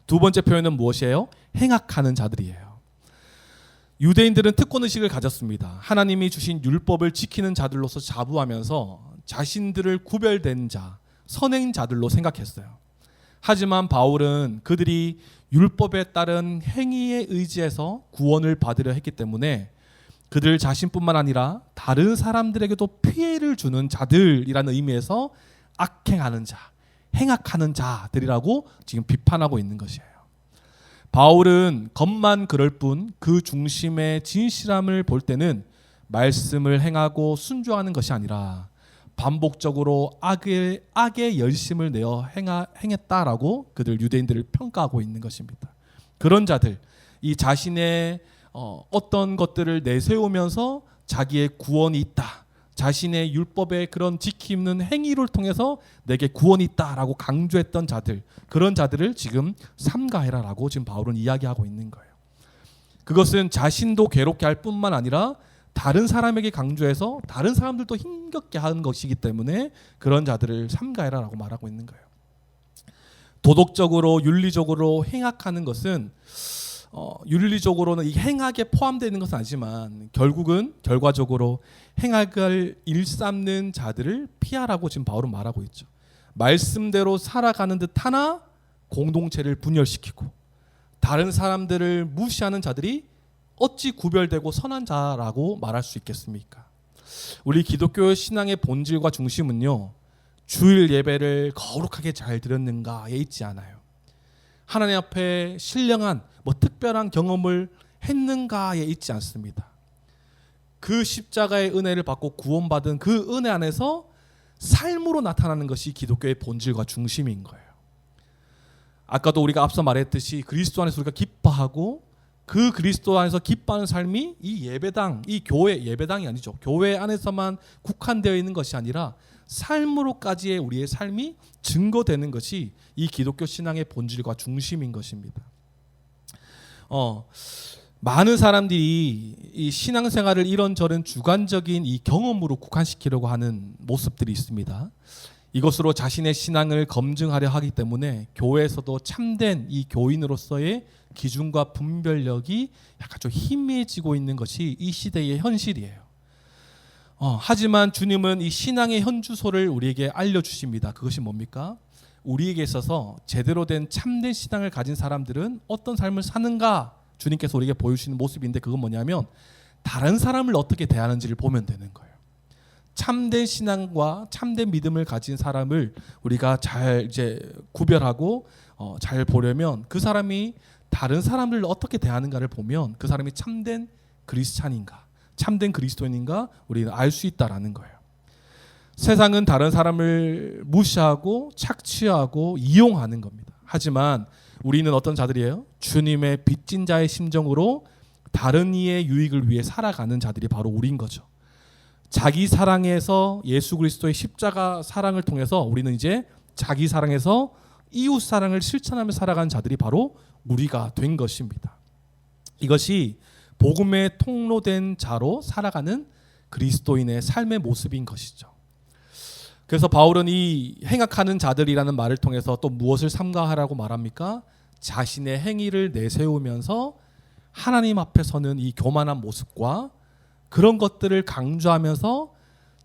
두 번째 표현은 무엇이에요? 행악하는 자들이에요. 유대인들은 특권의식을 가졌습니다. 하나님이 주신 율법을 지키는 자들로서 자부하면서 자신들을 구별된 자, 선행자들로 생각했어요. 하지만 바울은 그들이 율법에 따른 행위에 의지해서 구원을 받으려 했기 때문에 그들 자신뿐만 아니라 다른 사람들에게도 피해를 주는 자들이라는 의미에서 악행하는 자, 행악하는 자들이라고 지금 비판하고 있는 것이에요. 바울은 겉만 그럴 뿐 그 중심의 진실함을 볼 때는 말씀을 행하고 순종하는 것이 아니라 반복적으로 악의 열심을 내어 행했다라고 그들 유대인들을 평가하고 있는 것입니다. 그런 자들, 이 자신의 어떤 것들을 내세우면서 자기의 구원이 있다, 자신의 율법의 그런 지키는 행위를 통해서 내게 구원이 있다라고 강조했던 자들, 그런 자들을 지금 삼가해라라고 지금 바울은 이야기하고 있는 거예요. 그것은 자신도 괴롭게 할 뿐만 아니라 다른 사람에게 강조해서 다른 사람들도 힘겹게 하는 것이기 때문에 그런 자들을 삼가해라라고 말하고 있는 거예요. 도덕적으로 윤리적으로 행악하는 것은 윤리적으로는 이 행악에 포함되는 것은 아니지만 결과적으로 행악을 일삼는 자들을 피하라고 지금 바울은 말하고 있죠. 말씀대로 살아가는 듯 하나 공동체를 분열시키고 다른 사람들을 무시하는 자들이 어찌 구별되고 선한 자라고 말할 수 있겠습니까? 우리 기독교 신앙의 본질과 중심은요, 주일 예배를 거룩하게 잘 드렸는가에 있지 않아요. 하나님 앞에 신령한 특별한 경험을 했는가에 있지 않습니다. 그 십자가의 은혜를 받고 구원받은 그 은혜 안에서 삶으로 나타나는 것이 기독교의 본질과 중심인 거예요. 아까도 우리가 앞서 말했듯이 그리스도 안에서 우리가 기뻐하고 그 그리스도 안에서 기뻐하는 삶이 이 예배당, 이 교회, 예배당이 아니죠. 교회 안에서만 국한되어 있는 것이 아니라 삶으로까지의 우리의 삶이 증거되는 것이 이 기독교 신앙의 본질과 중심인 것입니다. 많은 사람들이 이 신앙생활을 이런저런 주관적인 이 경험으로 국한시키려고 하는 모습들이 있습니다. 이것으로 자신의 신앙을 검증하려 하기 때문에 교회에서도 참된 이 교인으로서의 기준과 분별력이 약간 좀 희미해지고 있는 것이 이 시대의 현실이에요. 하지만 주님은 이 신앙의 현주소를 우리에게 알려주십니다. 그것이 뭡니까? 우리에게 있어서 제대로 된 참된 신앙을 가진 사람들은 어떤 삶을 사는가 주님께서 우리에게 보여주시는 모습인데, 그건 뭐냐면 다른 사람을 어떻게 대하는지를 보면 되는 거예요. 참된 신앙과 참된 믿음을 가진 사람을 우리가 잘 이제 구별하고 잘 보려면 그 사람이 다른 사람을 어떻게 대하는가를 보면 그 사람이 참된 크리스찬인가, 참된 그리스도인인가 우리는 알 수 있다라는 거예요. 세상은 다른 사람을 무시하고 착취하고 이용하는 겁니다. 하지만 우리는 어떤 자들이에요? 주님의 빚진 자의 심정으로 다른 이의 유익을 위해 살아가는 자들이 바로 우리인 거죠. 자기 사랑에서 예수 그리스도의 십자가 사랑을 통해서 우리는 이제 자기 사랑에서 이웃 사랑을 실천하며 살아가는 자들이 바로 우리가 된 것입니다. 이것이 복음의 통로된 자로 살아가는 그리스도인의 삶의 모습인 것이죠. 그래서 바울은 이 행악하는 자들이라는 말을 통해서 또 무엇을 삼가하라고 말합니까? 자신의 행위를 내세우면서 하나님 앞에 서는 이 교만한 모습과 그런 것들을 강조하면서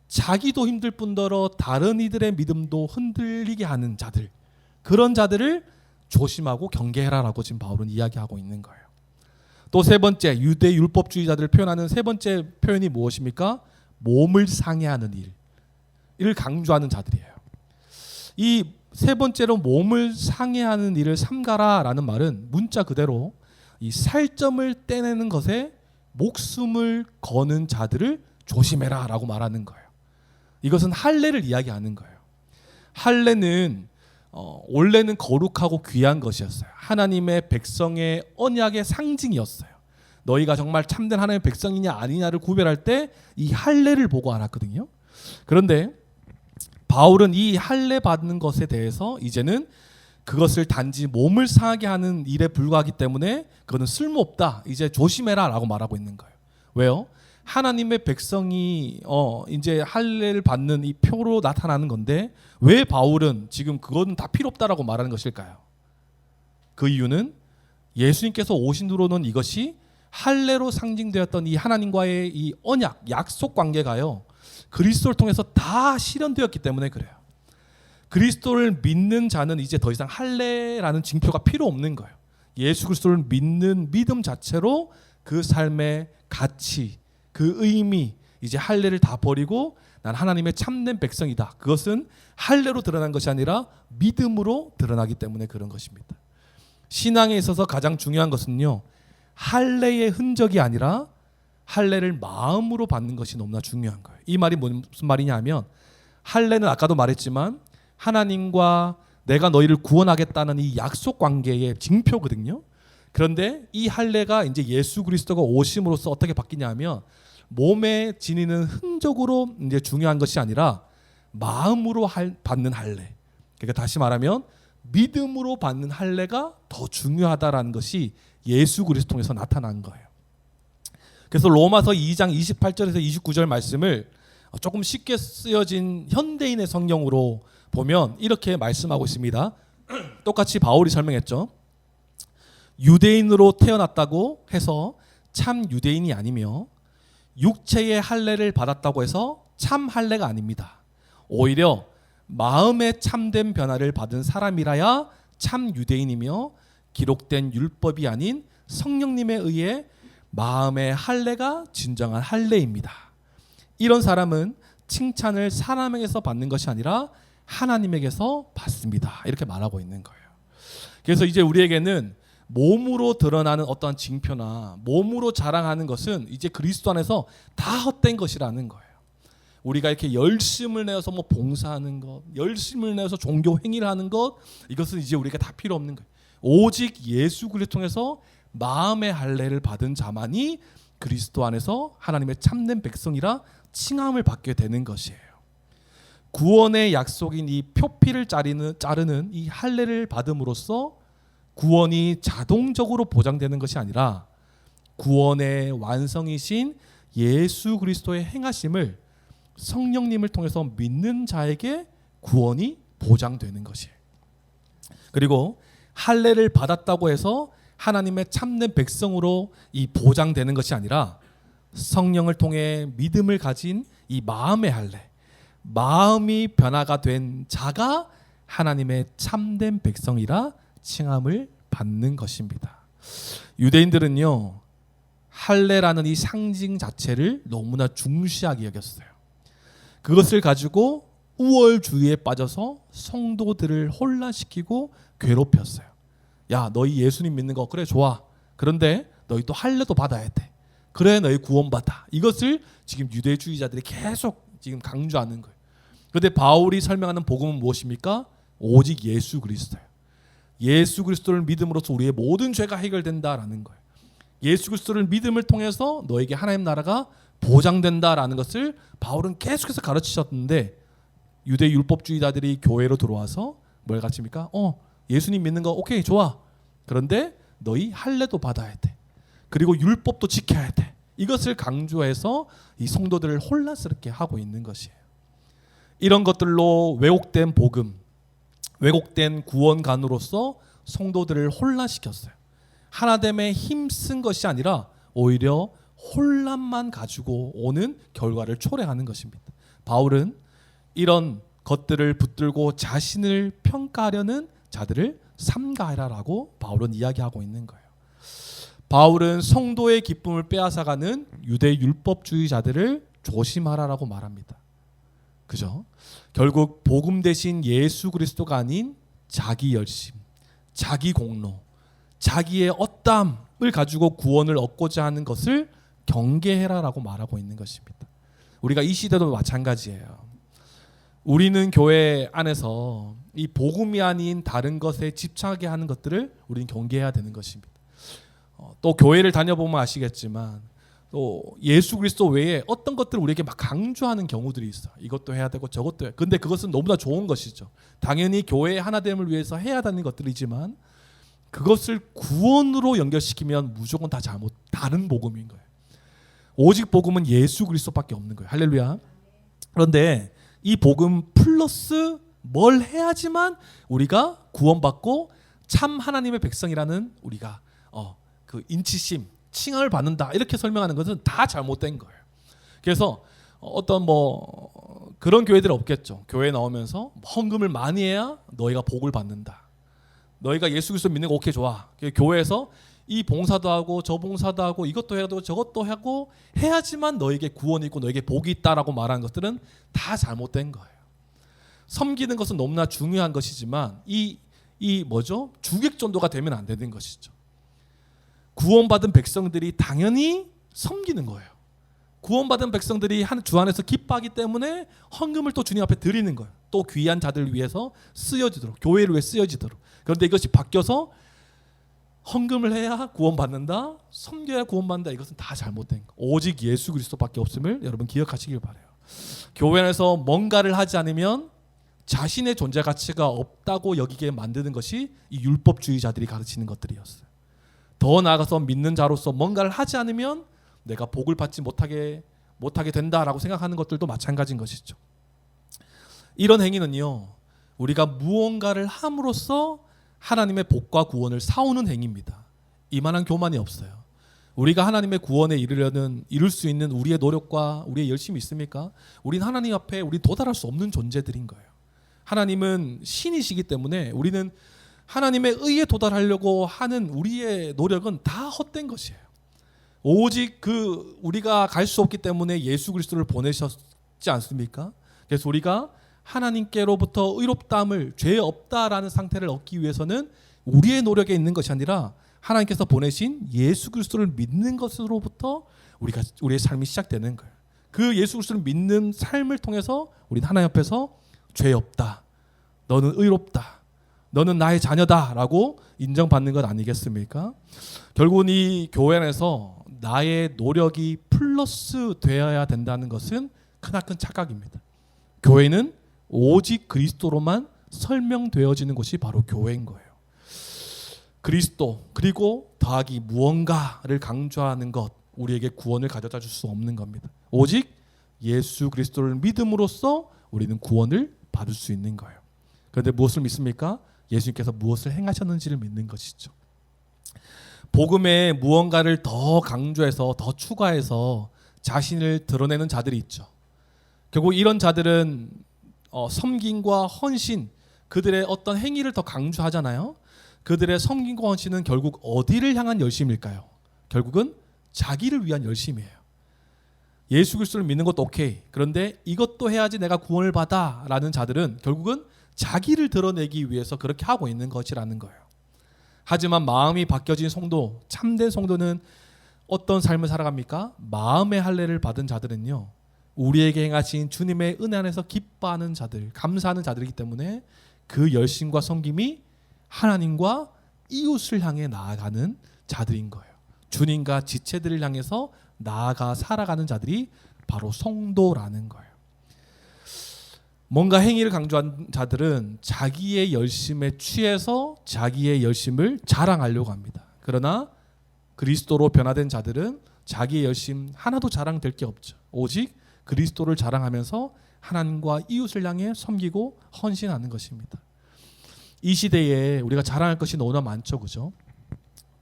자기도 힘들 뿐더러 다른 이들의 믿음도 흔들리게 하는 자들, 그런 자들을 조심하고 경계해라라고 지금 바울은 이야기하고 있는 거예요. 또 세 번째, 유대 율법주의자들을 표현하는 세 번째 표현이 무엇입니까? 몸을 상해하는 일을 강조하는 자들이에요. 이 세 번째로 몸을 상해하는 일을 삼가라라는 말은 문자 그대로 이 살점을 떼내는 것에 목숨을 거는 자들을 조심해라라고 말하는 거예요. 이것은 할례를 이야기하는 거예요. 할례는 원래는 거룩하고 귀한 것이었어요. 하나님의 백성의 언약의 상징이었어요. 너희가 정말 참된 하나님의 백성이냐 아니냐를 구별할 때 이 할례를 보고 알았거든요. 그런데 바울은 이 할례 받는 것에 대해서 이제는 그것을 단지 몸을 상하게 하는 일에 불과하기 때문에 그거는 쓸모없다. 이제 조심해라라고 말하고 있는 거예요. 왜요? 하나님의 백성이 이제 할례를 받는 이 표로 나타나는 건데 왜 바울은 지금 그건 다 필요 없다라고 말하는 것일까요? 그 이유는 예수님께서 오신 후로는 이것이 할례로 상징되었던 이 하나님과의 이 언약, 약속 관계가요, 그리스도를 통해서 다 실현되었기 때문에 그래요. 그리스도를 믿는 자는 이제 더 이상 할례라는 징표가 필요 없는 거예요. 예수 그리스도를 믿는 믿음 자체로 그 삶의 가치, 그 의미, 이제 할례를 다 버리고 난 하나님의 참된 백성이다. 그것은 할례로 드러난 것이 아니라 믿음으로 드러나기 때문에 그런 것입니다. 신앙에 있어서 가장 중요한 것은요, 할례의 흔적이 아니라 할례를 마음으로 받는 것이 너무나 중요한 거예요. 이 말이 무슨 말이냐 하면, 할례는 아까도 말했지만 하나님과 내가 너희를 구원하겠다는 이 약속 관계의 징표거든요. 그런데 이 할례가 이제 예수 그리스도가 오심으로써 어떻게 바뀌냐 하면 몸에 지니는 흔적으로 이제 중요한 것이 아니라 마음으로 받는 할례. 그러니까 다시 말하면 믿음으로 받는 할례가 더 중요하다라는 것이 예수 그리스도 통해서 나타난 거예요. 그래서 로마서 2장 28절에서 29절 말씀을 조금 쉽게 쓰여진 현대인의 성경으로 보면 이렇게 말씀하고 있습니다. 똑같이 바울이 설명했죠. 유대인으로 태어났다고 해서 참 유대인이 아니며 육체의 할례를 받았다고 해서 참 할례가 아닙니다. 오히려 마음의 참된 변화를 받은 사람이라야 참 유대인이며 기록된 율법이 아닌 성령님에 의해 마음의 할례가 진정한 할례입니다. 이런 사람은 칭찬을 사람에게서 받는 것이 아니라 하나님에게서 받습니다. 이렇게 말하고 있는 거예요. 그래서 이제 우리에게는 몸으로 드러나는 어떠한 징표나 몸으로 자랑하는 것은 이제 그리스도 안에서 다 헛된 것이라는 거예요. 우리가 이렇게 열심을 내어서 뭐 봉사하는 것, 열심을 내어서 종교 행위를 하는 것, 이것은 이제 우리가 다 필요 없는 거예요. 오직 예수 그리스도를 통해서 마음의 할례를 받은 자만이 그리스도 안에서 하나님의 참된 백성이라 칭함을 받게 되는 것이에요. 구원의 약속인 이 표피를 자르는 이 할례를 받음으로써 구원이 자동적으로 보장되는 것이 아니라 구원의 완성이신 예수 그리스도의 행하심을 성령님을 통해서 믿는 자에게 구원이 보장되는 것이에요. 그리고 할례를 받았다고 해서 하나님의 참된 백성으로 이 보장되는 것이 아니라 성령을 통해 믿음을 가진 이 마음의 할례, 마음이 변화가 된 자가 하나님의 참된 백성이라 칭함을 받는 것입니다. 유대인들은요, 할례라는 이 상징 자체를 너무나 중시하게 여겼어요. 그것을 가지고 우월주의에 빠져서 성도들을 혼란시키고 괴롭혔어요. 야, 너희 예수님 믿는 거 그래 좋아. 그런데 너희 또 할례도 받아야 돼. 그래 너희 구원받아. 이것을 지금 유대주의자들이 계속 지금 강조하는 거예요. 그런데 바울이 설명하는 복음은 무엇입니까? 오직 예수 그리스도예요. 예수 그리스도를 믿음으로써 우리의 모든 죄가 해결된다라는 거예요. 예수 그리스도를 믿음을 통해서 너에게 하나님 나라가 보장된다라는 것을 바울은 계속해서 가르치셨는데, 유대 율법주의자들이 교회로 들어와서 뭘 가르칩니까? 예수님 믿는 거 오케이 좋아. 그런데 너희 할례도 받아야 돼. 그리고 율법도 지켜야 돼. 이것을 강조해서 이 성도들을 혼란스럽게 하고 있는 것이에요. 이런 것들로 왜곡된 복음, 왜곡된 구원관으로서 성도들을 혼란시켰어요. 하나됨에 힘쓴 것이 아니라 오히려 혼란만 가지고 오는 결과를 초래하는 것입니다. 바울은 이런 것들을 붙들고 자신을 평가하려는 자들을 삼가해라라고 바울은 이야기하고 있는 거예요. 바울은 성도의 기쁨을 빼앗아가는 유대 율법주의자들을 조심하라라고 말합니다. 그죠? 결국 복음 대신 예수 그리스도가 아닌 자기 열심, 자기 공로, 자기의 어땀을 가지고 구원을 얻고자 하는 것을 경계해라라고 말하고 있는 것입니다. 우리가 이 시대도 마찬가지예요. 우리는 교회 안에서 이 복음이 아닌 다른 것에 집착하게 하는 것들을 우리는 경계해야 되는 것입니다. 또 교회를 다녀보면 아시겠지만 또 예수 그리스도 외에 어떤 것들을 우리에게 막 강조하는 경우들이 있어. 이것도 해야 되고 저것도 해야. 근데 그것은 너무나 좋은 것이죠. 당연히 교회의 하나됨을 위해서 해야 되는 것들이지만 그것을 구원으로 연결시키면 무조건 다 잘못 다른 복음인 거예요. 오직 복음은 예수 그리스도밖에 없는 거예요. 할렐루야. 그런데 이 복음 플러스 뭘 해야지만 우리가 구원받고 참 하나님의 백성이라는 우리가 그 인치심, 칭함을 받는다 이렇게 설명하는 것은 다 잘못된 거예요. 그래서 어떤 그런 교회들 없겠죠. 교회 나오면서 헌금을 많이 해야 너희가 복을 받는다. 너희가 예수 그리스도 믿는 거 오케이 좋아. 교회에서 이 봉사도 하고 저 봉사도 하고 이것도 해야 되고 저것도 하고 해야지만 너에게 구원이 있고 너에게 복이 있다라고 말하는 것들은 다 잘못된 거예요. 섬기는 것은 너무나 중요한 것이지만 이 주객전도가 되면 안 되는 것이죠. 구원받은 백성들이 당연히 섬기는 거예요. 구원받은 백성들이 주 안에서 기뻐하기 때문에 헌금을 또 주님 앞에 드리는 거예요. 또 귀한 자들을 위해서 쓰여지도록, 교회를 위해 쓰여지도록. 그런데 이것이 바뀌어서 헌금을 해야 구원받는다, 섬겨야 구원받는다, 이것은 다 잘못된 거. 오직 예수 그리스도밖에 없음을 여러분 기억하시길 바라요. 교회 안에서 뭔가를 하지 않으면 자신의 존재 가치가 없다고 여기게 만드는 것이 이 율법주의자들이 가르치는 것들이었어요. 더 나아가서 믿는 자로서 뭔가를 하지 않으면 내가 복을 받지 못하게 된다라고 생각하는 것들도 마찬가지인 것이죠. 이런 행위는요, 우리가 무언가를 함으로써 하나님의 복과 구원을 사오는 행위입니다. 이만한 교만이 없어요. 우리가 하나님의 구원에 이룰 수 있는 우리의 노력과 우리의 열심이 있습니까? 우리는 하나님 앞에 우리 도달할 수 없는 존재들인 거예요. 하나님은 신이시기 때문에 우리는 하나님의 의에 도달하려고 하는 우리의 노력은 다 헛된 것이에요. 오직 우리가 갈 수 없기 때문에 예수 그리스도를 보내셨지 않습니까? 그래서 우리가 하나님께로부터 의롭다함을, 죄 없다라는 상태를 얻기 위해서는 우리의 노력에 있는 것이 아니라 하나님께서 보내신 예수 그리스도를 믿는 것으로부터 우리의 삶이 시작되는 거예요. 그 예수 그리스도를 믿는 삶을 통해서 우리는 하나님 앞에서 죄 없다, 너는 의롭다, 너는 나의 자녀다라고 인정받는 것 아니겠습니까? 결국은 이 교회 안에서 나의 노력이 플러스 되어야 된다는 것은 크나큰 착각입니다. 교회는 오직 그리스도로만 설명되어지는 곳이 바로 교회인 거예요. 그리스도 그리고 더하기 무언가를 강조하는 것, 우리에게 구원을 가져다 줄 수 없는 겁니다. 오직 예수 그리스도를 믿음으로써 우리는 구원을 받을 수 있는 거예요. 그런데 무엇을 믿습니까? 예수님께서 무엇을 행하셨는지를 믿는 것이죠. 복음에 무언가를 더 강조해서 더 추가해서 자신을 드러내는 자들이 있죠. 결국 이런 자들은 섬김과 헌신, 그들의 어떤 행위를 더 강조하잖아요. 그들의 섬김과 헌신은 결국 어디를 향한 열심일까요? 결국은 자기를 위한 열심이에요. 예수 그리스도를 믿는 것도 오케이. 그런데 이것도 해야지 내가 구원을 받아 라는 자들은 결국은 자기를 드러내기 위해서 그렇게 하고 있는 것이라는 거예요. 하지만 마음이 바뀌어진 성도, 참된 성도는 어떤 삶을 살아갑니까? 마음의 할례를 받은 자들은요, 우리에게 행하신 주님의 은혜 안에서 기뻐하는 자들, 감사하는 자들이기 때문에 그 열심과 섬김이 하나님과 이웃을 향해 나아가는 자들인 거예요. 주님과 지체들을 향해서 나아가 살아가는 자들이 바로 성도라는 거예요. 뭔가 행위를 강조한 자들은 자기의 열심에 취해서 자기의 열심을 자랑하려고 합니다. 그러나 그리스도로 변화된 자들은 자기의 열심 하나도 자랑될 게 없죠. 오직 그리스도를 자랑하면서 하나님과 이웃을 향해 섬기고 헌신하는 것입니다. 이 시대에 우리가 자랑할 것이 너무나 많죠, 그죠?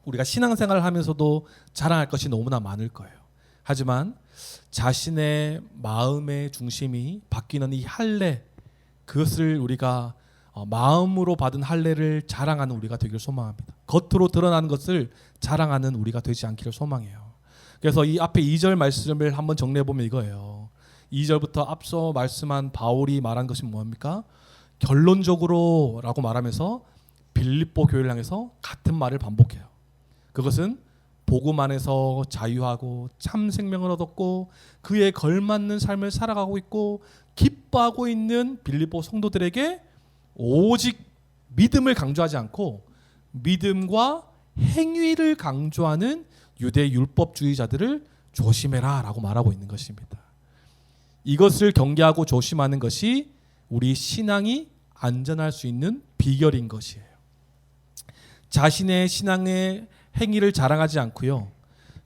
우리가 신앙생활을 하면서도 자랑할 것이 너무나 많을 거예요. 하지만 자신의 마음의 중심이 바뀌는 이 할례, 그것을 우리가 마음으로 받은 할례를 자랑하는 우리가 되기를 소망합니다. 겉으로 드러나는 것을 자랑하는 우리가 되지 않기를 소망해요. 그래서 이 앞에 2절 말씀을 한번 정리해 보면 이거예요. 2절부터 앞서 말씀한 바울이 말한 것이 뭡니까? 결론적으로 라고 말하면서 빌립보 교회를 향해서 같은 말을 반복해요. 그것은 복음 안에서 자유하고 참 생명을 얻었고 그에 걸맞는 삶을 살아가고 있고 기뻐하고 있는 빌립보 성도들에게 오직 믿음을 강조하지 않고 믿음과 행위를 강조하는 유대 율법주의자들을 조심해라 라고 말하고 있는 것입니다. 이것을 경계하고 조심하는 것이 우리 신앙이 안전할 수 있는 비결인 것이에요. 자신의 신앙의 행위를 자랑하지 않고요.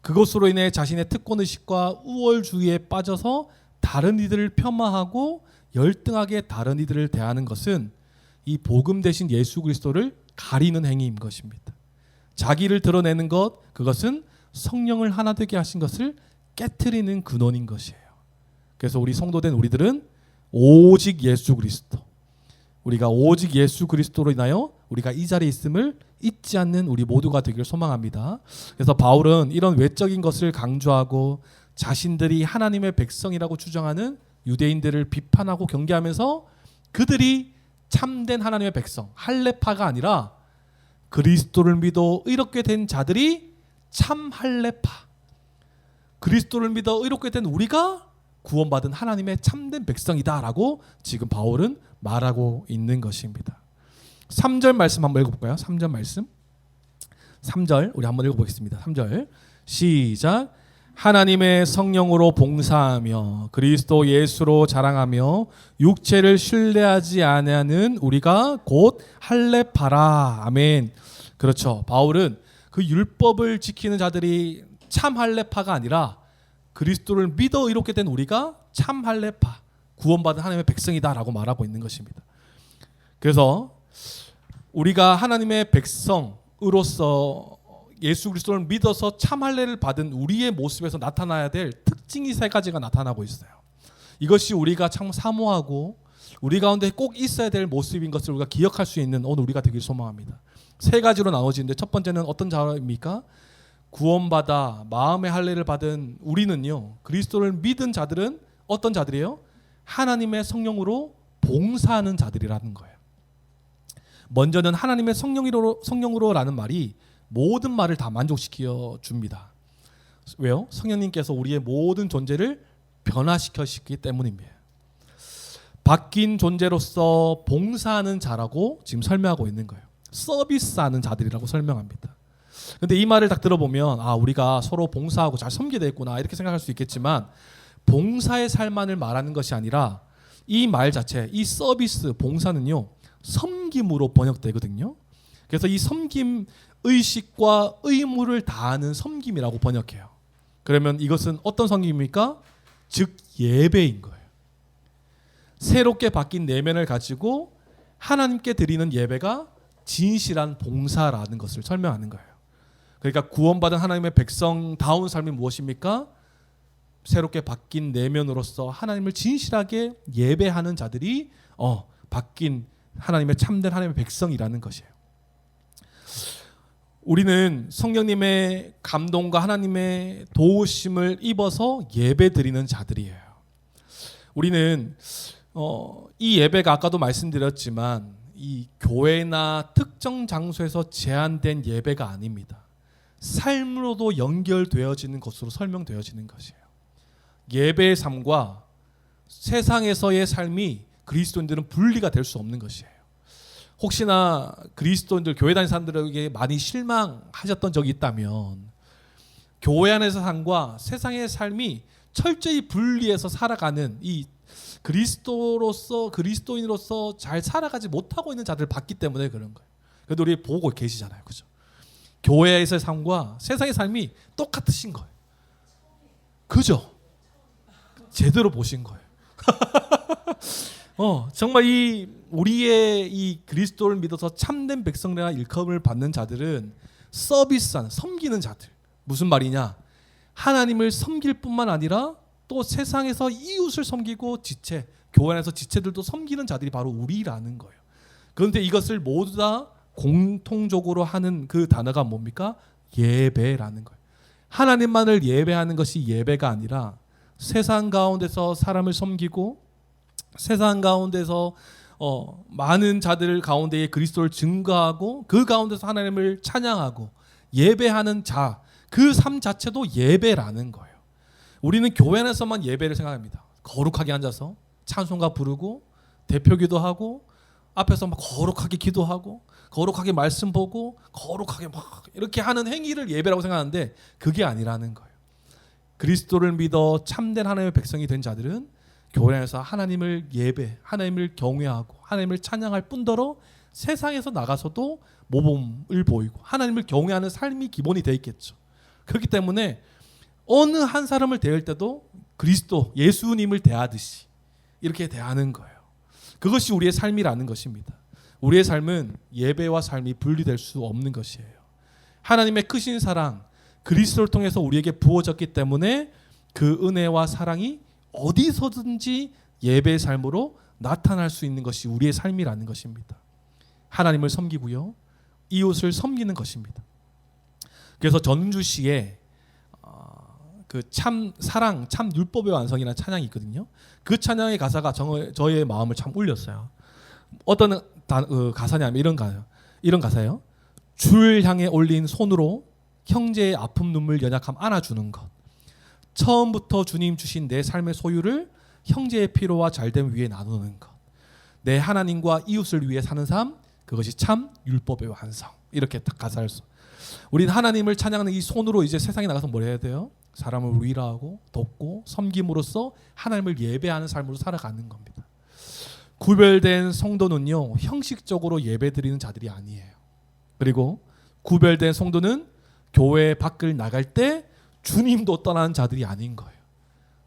그것으로 인해 자신의 특권의식과 우월주의에 빠져서 다른 이들을 폄하하고 열등하게 다른 이들을 대하는 것은 이 복음 대신 예수 그리스도를 가리는 행위인 것입니다. 자기를 드러내는 것, 그것은 성령을 하나 되게 하신 것을 깨트리는 근원인 것이에요. 그래서 우리 성도된 우리들은 오직 예수 그리스도, 우리가 오직 예수 그리스도로 인하여 우리가 이 자리에 있음을 잊지 않는 우리 모두가 되기를 소망합니다. 그래서 바울은 이런 외적인 것을 강조하고 자신들이 하나님의 백성이라고 주장하는 유대인들을 비판하고 경계하면서 그들이 참된 하나님의 백성, 할례파가 아니라 그리스도를 믿어 의롭게 된 자들이 참 할례파, 그리스도를 믿어 의롭게 된 우리가 구원받은 하나님의 참된 백성이다라고 지금 바울은 말하고 있는 것입니다. 3절 말씀 한번 읽어볼까요? 3절 말씀. 3절 우리 한번 읽어보겠습니다. 3절 시작. 하나님의 성령으로 봉사하며 그리스도 예수로 자랑하며 육체를 신뢰하지 아니하는 우리가 곧 할례파라. 아멘. 그렇죠. 바울은 그 율법을 지키는 자들이 참 할례파가 아니라 그리스도를 믿어 이롭게 된 우리가 참 할례파, 구원받은 하나님의 백성이다라고 말하고 있는 것입니다. 그래서 우리가 하나님의 백성으로서 예수 그리스도를 믿어서 참 할례를 받은 우리의 모습에서 나타나야 될 특징이 세 가지가 나타나고 있어요. 이것이 우리가 참 사모하고 우리 가운데 꼭 있어야 될 모습인 것을 우리가 기억할 수 있는 오늘 우리가 되길 소망합니다. 세 가지로 나눠지는데 첫 번째는 어떤 자입니까? 구원받아 마음의 할례를 받은 우리는요, 그리스도를 믿은 자들은 어떤 자들이에요? 하나님의 성령으로 봉사하는 자들이라는 거예요. 먼저는 하나님의 성령으로라는 말이 모든 말을 다 만족시켜 줍니다. 왜요? 성령님께서 우리의 모든 존재를 변화시키기 때문입니다. 바뀐 존재로서 봉사하는 자라고 지금 설명하고 있는 거예요. 서비스하는 자들이라고 설명합니다. 근데 이 말을 딱 들어보면 우리가 서로 봉사하고 잘 섬기게 됐구나 이렇게 생각할 수 있겠지만 봉사의 삶만을 말하는 것이 아니라 이 말 자체, 이 서비스, 봉사는요, 섬김으로 번역되거든요. 그래서 이 섬김 의식과 의무를 다하는 섬김이라고 번역해요. 그러면 이것은 어떤 섬김입니까? 즉 예배인 거예요. 새롭게 바뀐 내면을 가지고 하나님께 드리는 예배가 진실한 봉사라는 것을 설명하는 거예요. 그러니까 구원받은 하나님의 백성다운 삶이 무엇입니까? 새롭게 바뀐 내면으로서 하나님을 진실하게 예배하는 자들이 바뀐 하나님의 참된 하나님의 백성이라는 것이에요. 우리는 성령님의 감동과 하나님의 도우심을 입어서 예배 드리는 자들이에요. 우리는 이 예배가 아까도 말씀드렸지만 이 교회나 특정 장소에서 제한된 예배가 아닙니다. 삶으로도 연결되어지는 것으로 설명되어지는 것이에요. 예배의 삶과 세상에서의 삶이 그리스도인들은 분리가 될 수 없는 것이에요. 혹시나 그리스도인들, 교회 다니는 사람들에게 많이 실망하셨던 적이 있다면 교회 안에서 삶과 세상의 삶이 철저히 분리해서 살아가는 이 그리스도인으로서 잘 살아가지 못하고 있는 자들을 봤기 때문에 그런 거예요. 그래도 우리 보고 계시잖아요. 그죠? 교회에서의 삶과 세상의 삶이 똑같으신 거예요. 그죠? 제대로 보신 거예요. 정말 우리의 이 그리스도를 믿어서 참된 백성이라 일컬음을 받는 자들은 서비스하는, 섬기는 자들. 무슨 말이냐? 하나님을 섬길 뿐만 아니라 또 세상에서 이웃을 섬기고 지체, 교회 안에서 지체들도 섬기는 자들이 바로 우리라는 거예요. 그런데 이것을 모두 다 공통적으로 하는 그 단어가 뭡니까? 예배라는 거예요. 하나님만을 예배하는 것이 예배가 아니라 세상 가운데서 사람을 섬기고 세상 가운데서 많은 자들 가운데에 그리스도를 증거하고 그 가운데서 하나님을 찬양하고 예배하는 자, 그 삶 자체도 예배라는 거예요. 우리는 교회 안에서만 예배를 생각합니다. 거룩하게 앉아서 찬송가 부르고 대표기도 하고 앞에서 막 거룩하게 기도하고 거룩하게 말씀 보고 거룩하게 막 이렇게 하는 행위를 예배라고 생각하는데 그게 아니라는 거예요. 그리스도를 믿어 참된 하나님의 백성이 된 자들은 교회 안에서 하나님을 예배, 하나님을 경외하고 하나님을 찬양할 뿐더러 세상에서 나가서도 모범을 보이고 하나님을 경외하는 삶이 기본이 되어 있겠죠. 그렇기 때문에 어느 한 사람을 대할 때도 그리스도, 예수님을 대하듯이 이렇게 대하는 거예요. 그것이 우리의 삶이라는 것입니다. 우리의 삶은 예배와 삶이 분리될 수 없는 것이에요. 하나님의 크신 사랑, 그리스도를 통해서 우리에게 부어졌기 때문에 그 은혜와 사랑이 어디서든지 예배의 삶으로 나타날 수 있는 것이 우리의 삶이라는 것입니다. 하나님을 섬기고요, 이웃을 섬기는 것입니다. 그래서 전주시에 그 참 사랑, 참 율법의 완성이라는 찬양이 있거든요. 그 찬양의 가사가 저의 마음을 참 울렸어요. 어떤 가사냐면 이런 가사예요. 주를 향해 올린 손으로 형제의 아픔 눈물 연약함 안아주는 것. 처음부터 주님 주신 내 삶의 소유를 형제의 피로와 잘됨 위에 나누는 것. 내 하나님과 이웃을 위해 사는 삶, 그것이 참 율법의 완성. 이렇게 딱 가사를 써. 우린 하나님을 찬양하는 이 손으로 이제 세상에 나가서 뭘 해야 돼요? 사람을 위로하고 돕고 섬김으로써 하나님을 예배하는 삶으로 살아가는 겁니다. 구별된 성도는요, 형식적으로 예배드리는 자들이 아니에요. 그리고 구별된 성도는 교회 밖을 나갈 때 주님도 떠나는 자들이 아닌 거예요.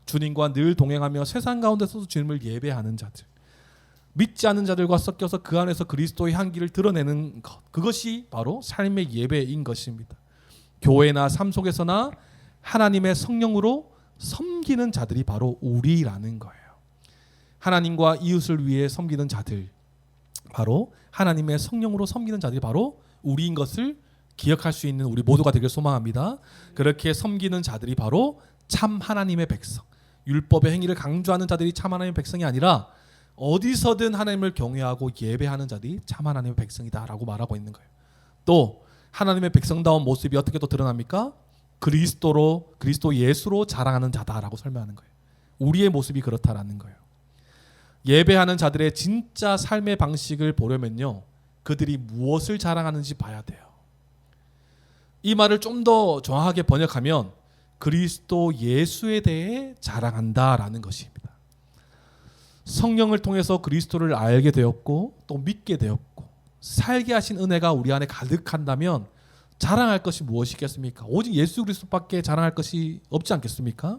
주님과 늘 동행하며 세상 가운데서도 주님을 예배하는 자들, 믿지 않는 자들과 섞여서 그 안에서 그리스도의 향기를 드러내는 것, 그것이 바로 삶의 예배인 것입니다. 교회나 삶 속에서나 하나님의 성령으로 섬기는 자들이 바로 우리라는 거예요. 하나님과 이웃을 위해 섬기는 자들, 바로 하나님의 성령으로 섬기는 자들이 바로 우리인 것을 기억할 수 있는 우리 모두가 되길 소망합니다. 그렇게 섬기는 자들이 바로 참 하나님의 백성, 율법의 행위를 강조하는 자들이 참 하나님의 백성이 아니라 어디서든 하나님을 경외하고 예배하는 자들이 참 하나님의 백성이다라고 말하고 있는 거예요. 또 하나님의 백성다운 모습이 어떻게 또 드러납니까? 그리스도 예수로 자랑하는 자다라고 설명하는 거예요. 우리의 모습이 그렇다라는 거예요. 예배하는 자들의 진짜 삶의 방식을 보려면요, 그들이 무엇을 자랑하는지 봐야 돼요. 이 말을 좀 더 정확하게 번역하면 그리스도 예수에 대해 자랑한다라는 것입니다. 성령을 통해서 그리스도를 알게 되었고 또 믿게 되었고 살게 하신 은혜가 우리 안에 가득한다면 자랑할 것이 무엇이겠습니까? 오직 예수 그리스도밖에 자랑할 것이 없지 않겠습니까?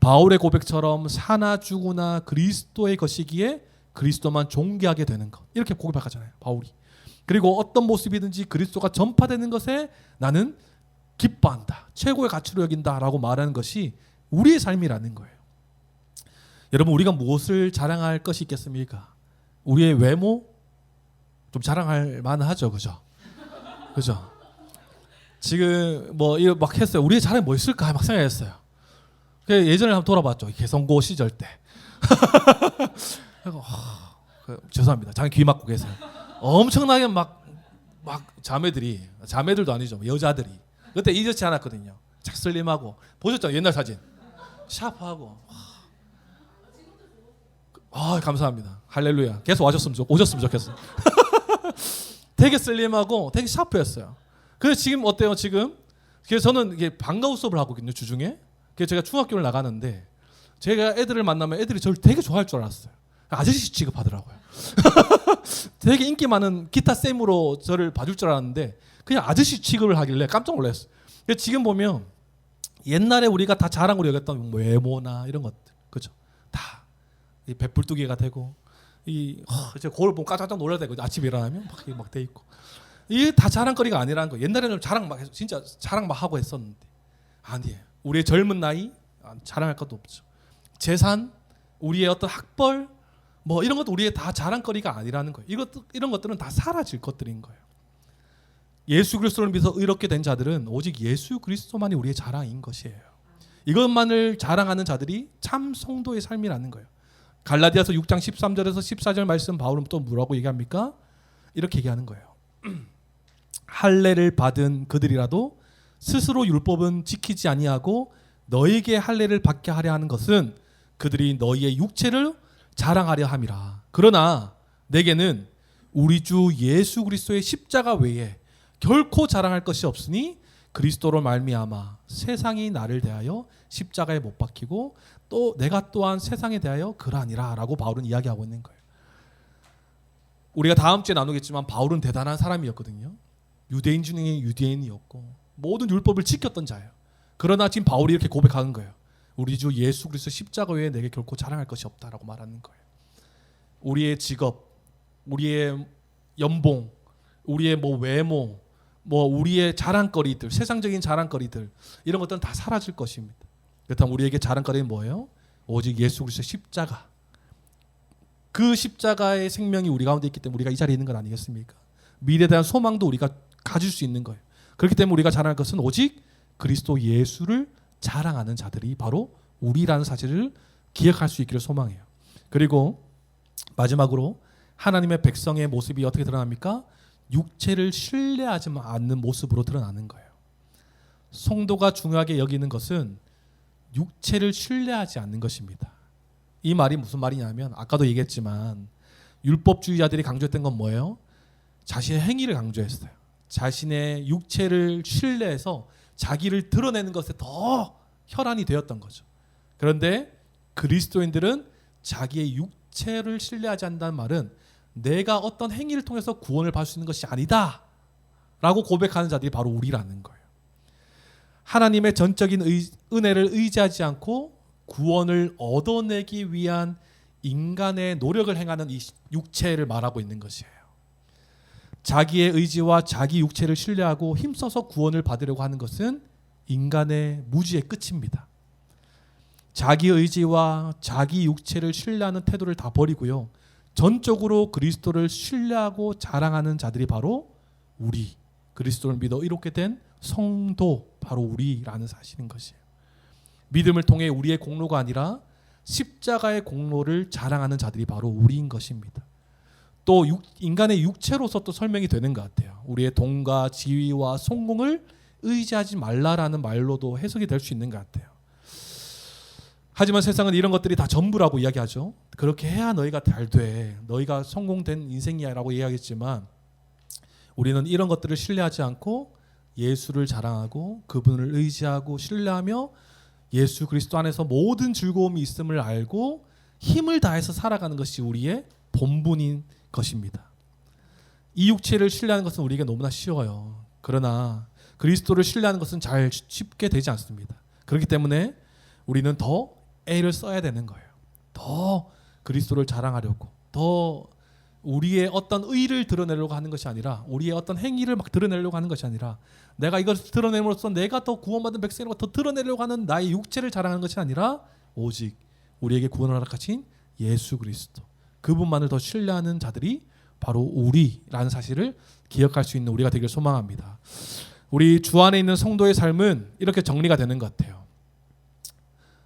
바울의 고백처럼 사나 죽으나 그리스도의 것이기에 그리스도만 존귀하게 되는 것, 이렇게 고백하잖아요, 바울이. 그리고 어떤 모습이든지 그리스도가 전파되는 것에 나는 기뻐한다, 최고의 가치로 여긴다라고 말하는 것이 우리의 삶이라는 거예요. 여러분, 우리가 무엇을 자랑할 것이 있겠습니까? 우리의 외모 좀 자랑할 만하죠, 그죠? 그죠? 지금 뭐 이거 막 했어요. 우리의 자랑이 뭐 있을까 막 생각했어요. 예전에 한번 돌아봤죠, 개성고 시절 때. 죄송합니다, 장애 귀 막고 계세요. 엄청나게 막 자매들도 아니죠, 여자들이 그때 이렇지 않았거든요. 착슬림하고 보셨죠, 옛날 사진 샤프하고. 감사합니다, 할렐루야. 계속 오셨으면 좋겠어요. 되게 슬림하고 되게 샤프했어요. 그래서 지금 어때요? 지금 그래서 저는 이게 방과후 수업을 하고 있거든요, 주중에. 그래서 제가 중학교를 나가는데 제가 애들을 만나면 애들이 저를 되게 좋아할 줄 알았어요. 아저씨 취급하더라고요. 되게 인기 많은 기타 쌤으로 저를 봐줄 줄 알았는데 그냥 아저씨 취급을 하길래 깜짝 놀랐어요. 지금 보면 옛날에 우리가 다 자랑으로 여겼던 뭐 외모나 이런 것들, 그죠? 다 이 배불뚝이가 되고 이제 거울 보면 깜짝 놀라야 되고 아침에 일어나면 막 돼 있고, 이게 다 자랑거리가 아니라는 거. 옛날에는 자랑 막 해서 진짜 자랑 막 하고 했었는데 아니에요. 우리의 젊은 나이 자랑할 것도 없죠. 재산, 우리의 어떤 학벌, 뭐 이런 것도 우리의 다 자랑거리가 아니라는 거예요. 이런 것들은 다 사라질 것들인 거예요. 예수 그리스도를 믿어 의롭게 된 자들은 오직 예수 그리스도만이 우리의 자랑인 것이에요. 이것만을 자랑하는 자들이 참 성도의 삶이라는 거예요. 갈라디아서 6장 13절에서 14절 말씀 바울은 또 뭐라고 얘기합니까? 이렇게 얘기하는 거예요. 할례를 받은 그들이라도 스스로 율법은 지키지 아니하고 너에게 할례를 받게 하려 하는 것은 그들이 너희의 육체를 자랑하려 함이라. 그러나 내게는 우리 주 예수 그리스도의 십자가 외에 결코 자랑할 것이 없으니 그리스도로 말미암아 세상이 나를 대하여 십자가에 못 박히고 또 내가 또한 세상에 대하여 그러하니라 라고 바울은 이야기하고 있는 거예요. 우리가 다음 주에 나누겠지만 바울은 대단한 사람이었거든요. 유대인 중에 유대인이었고 모든 율법을 지켰던 자예요. 그러나 지금 바울이 이렇게 고백하는 거예요. 우리 주 예수 그리스도 십자가 외에 내게 결코 자랑할 것이 없다라고 말하는 거예요. 우리의 직업, 우리의 연봉, 우리의 뭐 외모, 뭐 우리의 자랑거리들, 세상적인 자랑거리들 이런 것들은 다 사라질 것입니다. 그렇다면 우리에게 자랑거리는 뭐예요? 오직 예수 그리스도의 십자가. 그 십자가의 생명이 우리 가운데 있기 때문에 우리가 이 자리에 있는 건 아니겠습니까? 미래에 대한 소망도 우리가 가질 수 있는 거예요. 그렇기 때문에 우리가 자랑할 것은 오직 그리스도 예수를 자랑하는 자들이 바로 우리라는 사실을 기억할 수 있기를 소망해요. 그리고 마지막으로 하나님의 백성의 모습이 어떻게 드러납니까? 육체를 신뢰하지 않는 모습으로 드러나는 거예요. 성도가 중요하게 여기는 것은 육체를 신뢰하지 않는 것입니다. 이 말이 무슨 말이냐면 아까도 얘기했지만 율법주의자들이 강조했던 건 뭐예요? 자신의 행위를 강조했어요. 자신의 육체를 신뢰해서 자기를 드러내는 것에 더 혈안이 되었던 거죠. 그런데 그리스도인들은 자기의 육체를 신뢰하지 않는다는 말은 내가 어떤 행위를 통해서 구원을 받을 수 있는 것이 아니다 라고 고백하는 자들이 바로 우리라는 거예요. 하나님의 전적인 은혜를 의지하지 않고 구원을 얻어내기 위한 인간의 노력을 행하는 이 육체를 말하고 있는 것이에요. 자기의 의지와 자기 육체를 신뢰하고 힘써서 구원을 받으려고 하는 것은 인간의 무지의 끝입니다. 자기 의지와 자기 육체를 신뢰하는 태도를 다 버리고요. 전적으로 그리스도를 신뢰하고 자랑하는 자들이 바로 우리, 그리스도를 믿어 이롭게 된 성도, 바로 우리라는 사실인 것이에요. 믿음을 통해 우리의 공로가 아니라 십자가의 공로를 자랑하는 자들이 바로 우리인 것입니다. 또 인간의 육체로서 또 설명이 되는 것 같아요. 우리의 돈과 지위와 성공을 의지하지 말라라는 말로도 해석이 될 수 있는 것 같아요. 하지만 세상은 이런 것들이 다 전부라고 이야기하죠. 그렇게 해야 너희가 잘 돼, 너희가 성공된 인생이야 라고 이야기했지만 우리는 이런 것들을 신뢰하지 않고 예수를 자랑하고 그분을 의지하고 신뢰하며 예수 그리스도 안에서 모든 즐거움이 있음을 알고 힘을 다해서 살아가는 것이 우리의 본분인 것입니다. 이 육체를 신뢰하는 것은 우리에게 너무나 쉬워요. 그러나 그리스도를 신뢰하는 것은 잘 쉽게 되지 않습니다. 그렇기 때문에 우리는 더 애를 써야 되는 거예요. 더 그리스도를 자랑하려고, 더 우리의 어떤 의를 드러내려고 하는 것이 아니라, 우리의 어떤 행위를 막 드러내려고 하는 것이 아니라, 내가 이것을 드러냄으로써 내가 더 구원받은 백성이라고 더 드러내려고 하는 나의 육체를 자랑하는 것이 아니라 오직 우리에게 구원을 허락하신 예수 그리스도, 그분만을 더 신뢰하는 자들이 바로 우리라는 사실을 기억할 수 있는 우리가 되길 소망합니다. 우리 주 안에 있는 성도의 삶은 이렇게 정리가 되는 것 같아요.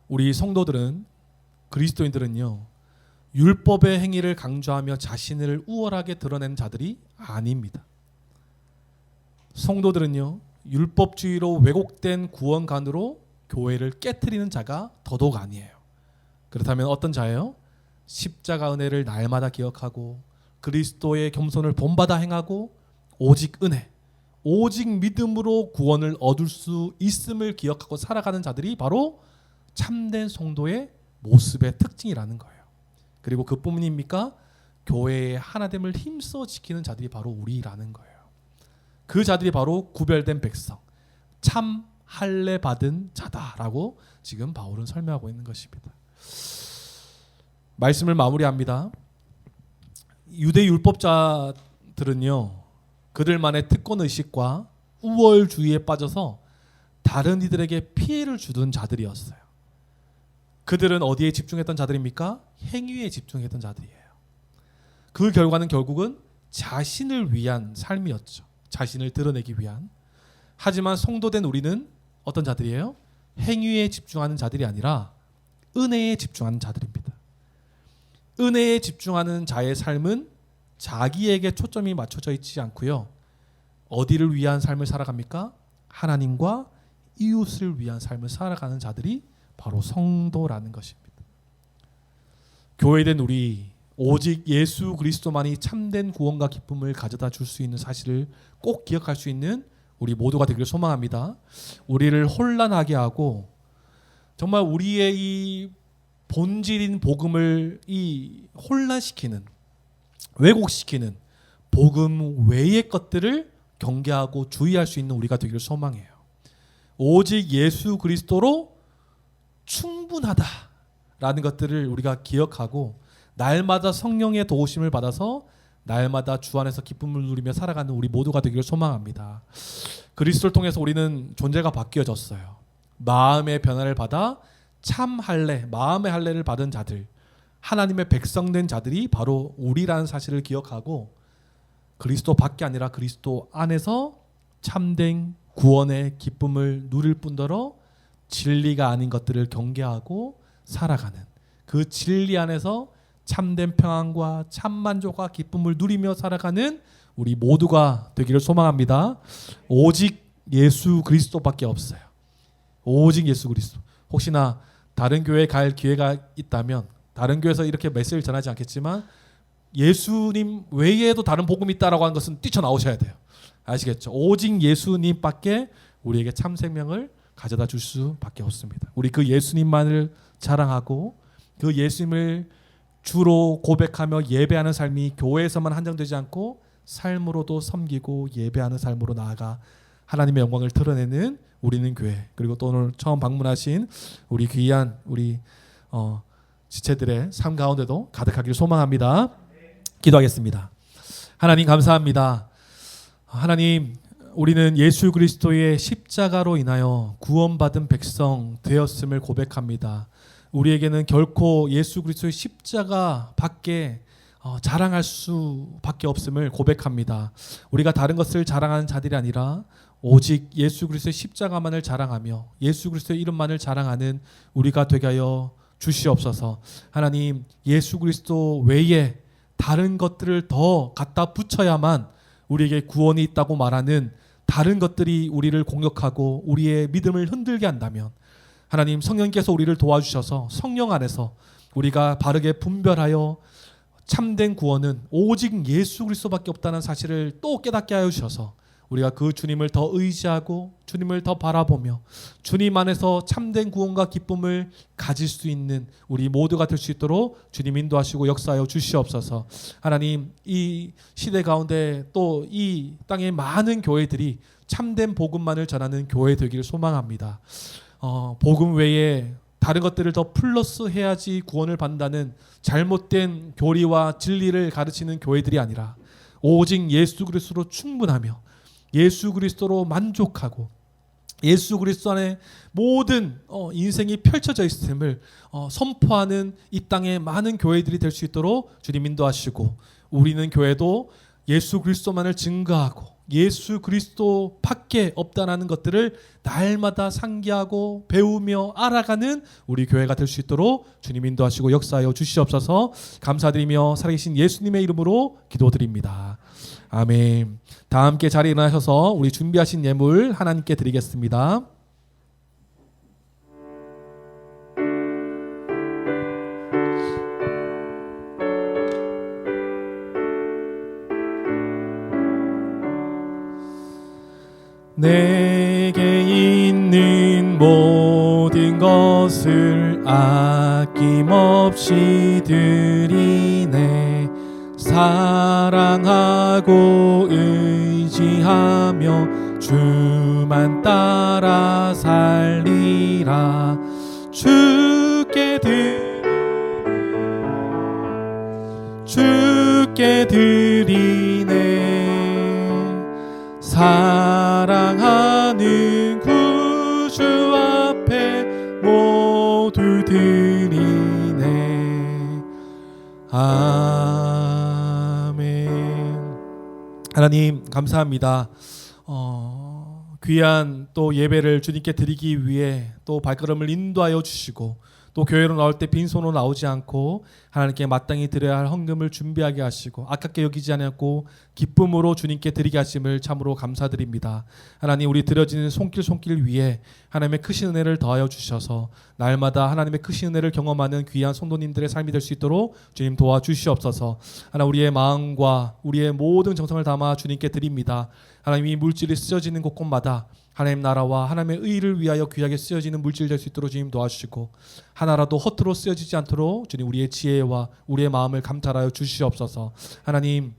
우리 성도들은, 그리스도인들은요, 율법의 행위를 강조하며 자신을 우월하게 드러내는 자들이 아닙니다. 성도들은요, 율법주의로 왜곡된 구원관으로 교회를 깨트리는 자가 더더욱 아니에요. 그렇다면 어떤 자예요? 십자가 은혜를 날마다 기억하고 그리스도의 겸손을 본받아 행하고 오직 은혜, 오직 믿음으로 구원을 얻을 수 있음을 기억하고 살아가는 자들이 바로 참된 성도의 모습의 특징이라는 거예요. 그리고 그뿐입니까? 교회의 하나됨을 힘써 지키는 자들이 바로 우리라는 거예요. 그 자들이 바로 구별된 백성, 참 할례 받은 자다라고 지금 바울은 설명하고 있는 것입니다. 말씀을 마무리합니다. 유대 율법자들은요, 그들만의 특권 의식과 우월주의에 빠져서 다른 이들에게 피해를 주던 자들이었어요. 그들은 어디에 집중했던 자들입니까? 행위에 집중했던 자들이에요. 그 결과는 결국은 자신을 위한 삶이었죠. 자신을 드러내기 위한. 하지만 성도된 우리는 어떤 자들이에요? 행위에 집중하는 자들이 아니라 은혜에 집중하는 자들입니다. 은혜에 집중하는 자의 삶은 자기에게 초점이 맞춰져 있지 않고요. 어디를 위한 삶을 살아갑니까? 하나님과 이웃을 위한 삶을 살아가는 자들이 바로 성도라는 것입니다. 교회된 우리, 오직 예수 그리스도만이 참된 구원과 기쁨을 가져다 줄 수 있는 사실을 꼭 기억할 수 있는 우리 모두가 되기를 소망합니다. 우리를 혼란하게 하고 정말 우리의 이 본질인 복음을 이 혼란시키는, 왜곡시키는 복음 외의 것들을 경계하고 주의할 수 있는 우리가 되기를 소망해요. 오직 예수 그리스도로 충분하다라는 것들을 우리가 기억하고 날마다 성령의 도우심을 받아서 날마다 주 안에서 기쁨을 누리며 살아가는 우리 모두가 되기를 소망합니다. 그리스도를 통해서 우리는 존재가 바뀌어졌어요. 마음의 변화를 받아 참 할례, 마음의 할례를 받은 자들, 하나님의 백성된 자들이 바로 우리라는 사실을 기억하고 그리스도 밖에 아니라 그리스도 안에서 참된 구원의 기쁨을 누릴 뿐더러 진리가 아닌 것들을 경계하고 살아가는 그 진리 안에서 참된 평안과 참만족과 기쁨을 누리며 살아가는 우리 모두가 되기를 소망합니다. 오직 예수 그리스도밖에 없어요. 오직 예수 그리스도. 혹시나 다른 교회에 갈 기회가 있다면 다른 교회에서 이렇게 메시지를 전하지 않겠지만 예수님 외에도 다른 복음이 있다라고 하는 것은 뛰쳐나오셔야 돼요. 아시겠죠? 오직 예수님밖에 우리에게 참 생명을 가져다 줄 수밖에 없습니다. 우리 그 예수님만을 자랑하고 그 예수님을 주로 고백하며 예배하는 삶이 교회에서만 한정되지 않고 삶으로도 섬기고 예배하는 삶으로 나아가 하나님의 영광을 드러내는 우리는 교회, 그리고 또 오늘 처음 방문하신 우리 귀한 우리 지체들의 삶 가운데도 가득하기를 소망합니다. 기도하겠습니다. 하나님 감사합니다. 하나님, 우리는 예수 그리스도의 십자가로 인하여 구원받은 백성 되었음을 고백합니다. 우리에게는 결코 예수 그리스도의 십자가 밖에 자랑할 수밖에 없음을 고백합니다. 우리가 다른 것을 자랑하는 자들이 아니라 오직 예수 그리스도의 십자가만을 자랑하며 예수 그리스도의 이름만을 자랑하는 우리가 되게 하여 주시옵소서. 하나님, 예수 그리스도 외에 다른 것들을 더 갖다 붙여야만 우리에게 구원이 있다고 말하는 다른 것들이 우리를 공격하고 우리의 믿음을 흔들게 한다면 하나님, 성령께서 우리를 도와주셔서 성령 안에서 우리가 바르게 분별하여 참된 구원은 오직 예수 그리스도밖에 없다는 사실을 또 깨닫게 하여 주셔서 우리가 그 주님을 더 의지하고 주님을 더 바라보며 주님 안에서 참된 구원과 기쁨을 가질 수 있는 우리 모두가 될 수 있도록 주님 인도하시고 역사하여 주시옵소서. 하나님, 이 시대 가운데 또 이 땅의 많은 교회들이 참된 복음만을 전하는 교회 되기를 소망합니다. 복음 외에 다른 것들을 더 플러스 해야지 구원을 받는다는 잘못된 교리와 진리를 가르치는 교회들이 아니라 오직 예수 그리스도로 충분하며 예수 그리스도로 만족하고 예수 그리스도 안에 모든 인생이 펼쳐져 있음을 선포하는 이 땅의 많은 교회들이 될 수 있도록 주님 인도하시고 우리는 교회도 예수 그리스도만을 증거하고 예수 그리스도 밖에 없다는 것들을 날마다 상기하고 배우며 알아가는 우리 교회가 될 수 있도록 주님 인도하시고 역사하여 주시옵소서. 감사드리며 살아계신 예수님의 이름으로 기도드립니다. 아멘. 다 함께 자리에 일어나셔서 우리 준비하신 예물 하나님께 드리겠습니다. 내게 있는 모든 것을 아낌없이 드리네. 사랑하고 의지하며 주만 따라 살리라. 주께 드리네. 사랑하는 주 앞에 모두 드리네. 아멘. 하나님 감사합니다. 귀한 또 예배를 주님께 드리기 위해 또 발걸음을 인도하여 주시고, 또 교회로 나올 때 빈손으로 나오지 않고 하나님께 마땅히 드려야 할 헌금을 준비하게 하시고 아깝게 여기지 않았고 기쁨으로 주님께 드리게 하심을 참으로 감사드립니다. 하나님, 우리 드려지는 손길 위에 하나님의 크신 은혜를 더하여 주셔서 날마다 하나님의 크신 은혜를 경험하는 귀한 성도님들의 삶이 될 수 있도록 주님 도와주시옵소서. 하나님, 우리의 마음과 우리의 모든 정성을 담아 주님께 드립니다. 하나님, 이 물질이 쓰여지는 곳곳마다 하나님 나라와 하나님의 의를 위하여 귀하게 쓰여지는 물질 될 수 있도록 주님 도와주시고, 하나라도 허투루 쓰여지지 않도록 주님 우리의 지혜와 우리의 마음을 감찰하여 주시옵소서. 하나님,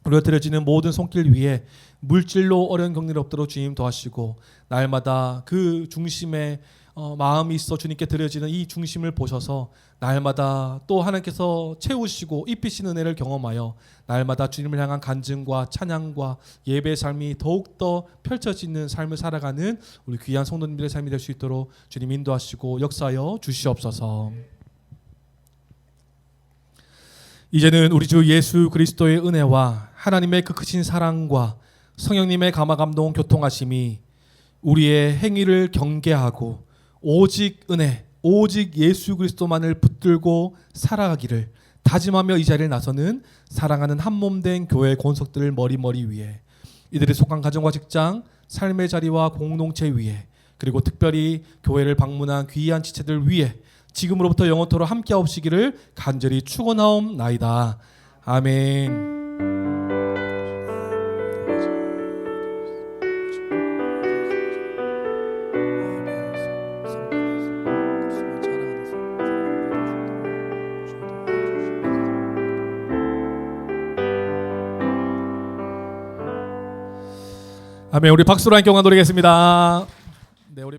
우리가 드려지는 모든 손길 위에 물질로 어려운 격리를 없도록 주님 도와주시고, 날마다 그 중심에 마음이 있어 주님께 드려지는 이 중심을 보셔서 날마다 또 하나님께서 채우시고 입히시는 은혜를 경험하여 날마다 주님을 향한 간증과 찬양과 예배의 삶이 더욱더 펼쳐지는 삶을 살아가는 우리 귀한 성도님들의 삶이 될 수 있도록 주님 인도하시고 역사하여 주시옵소서. 이제는 우리 주 예수 그리스도의 은혜와 하나님의 그 크신 사랑과 성령님의 감화감동 교통하심이 우리의 행위를 경계하고 오직 은혜, 오직 예수 그리스도만을 붙들고 살아가기를 다짐하며 이 자리에 나서는 사랑하는 한몸된 교회의 권속들을 머리 위에, 이들의 속한 가정과 직장, 삶의 자리와 공동체 위에, 그리고 특별히 교회를 방문한 귀한 지체들 위에 지금으로부터 영원토록 함께하옵시기를 간절히 축원하옵나이다. 아멘. 아멘. 우리 박수로 함께 영광 돌리겠습니다. 네, 우리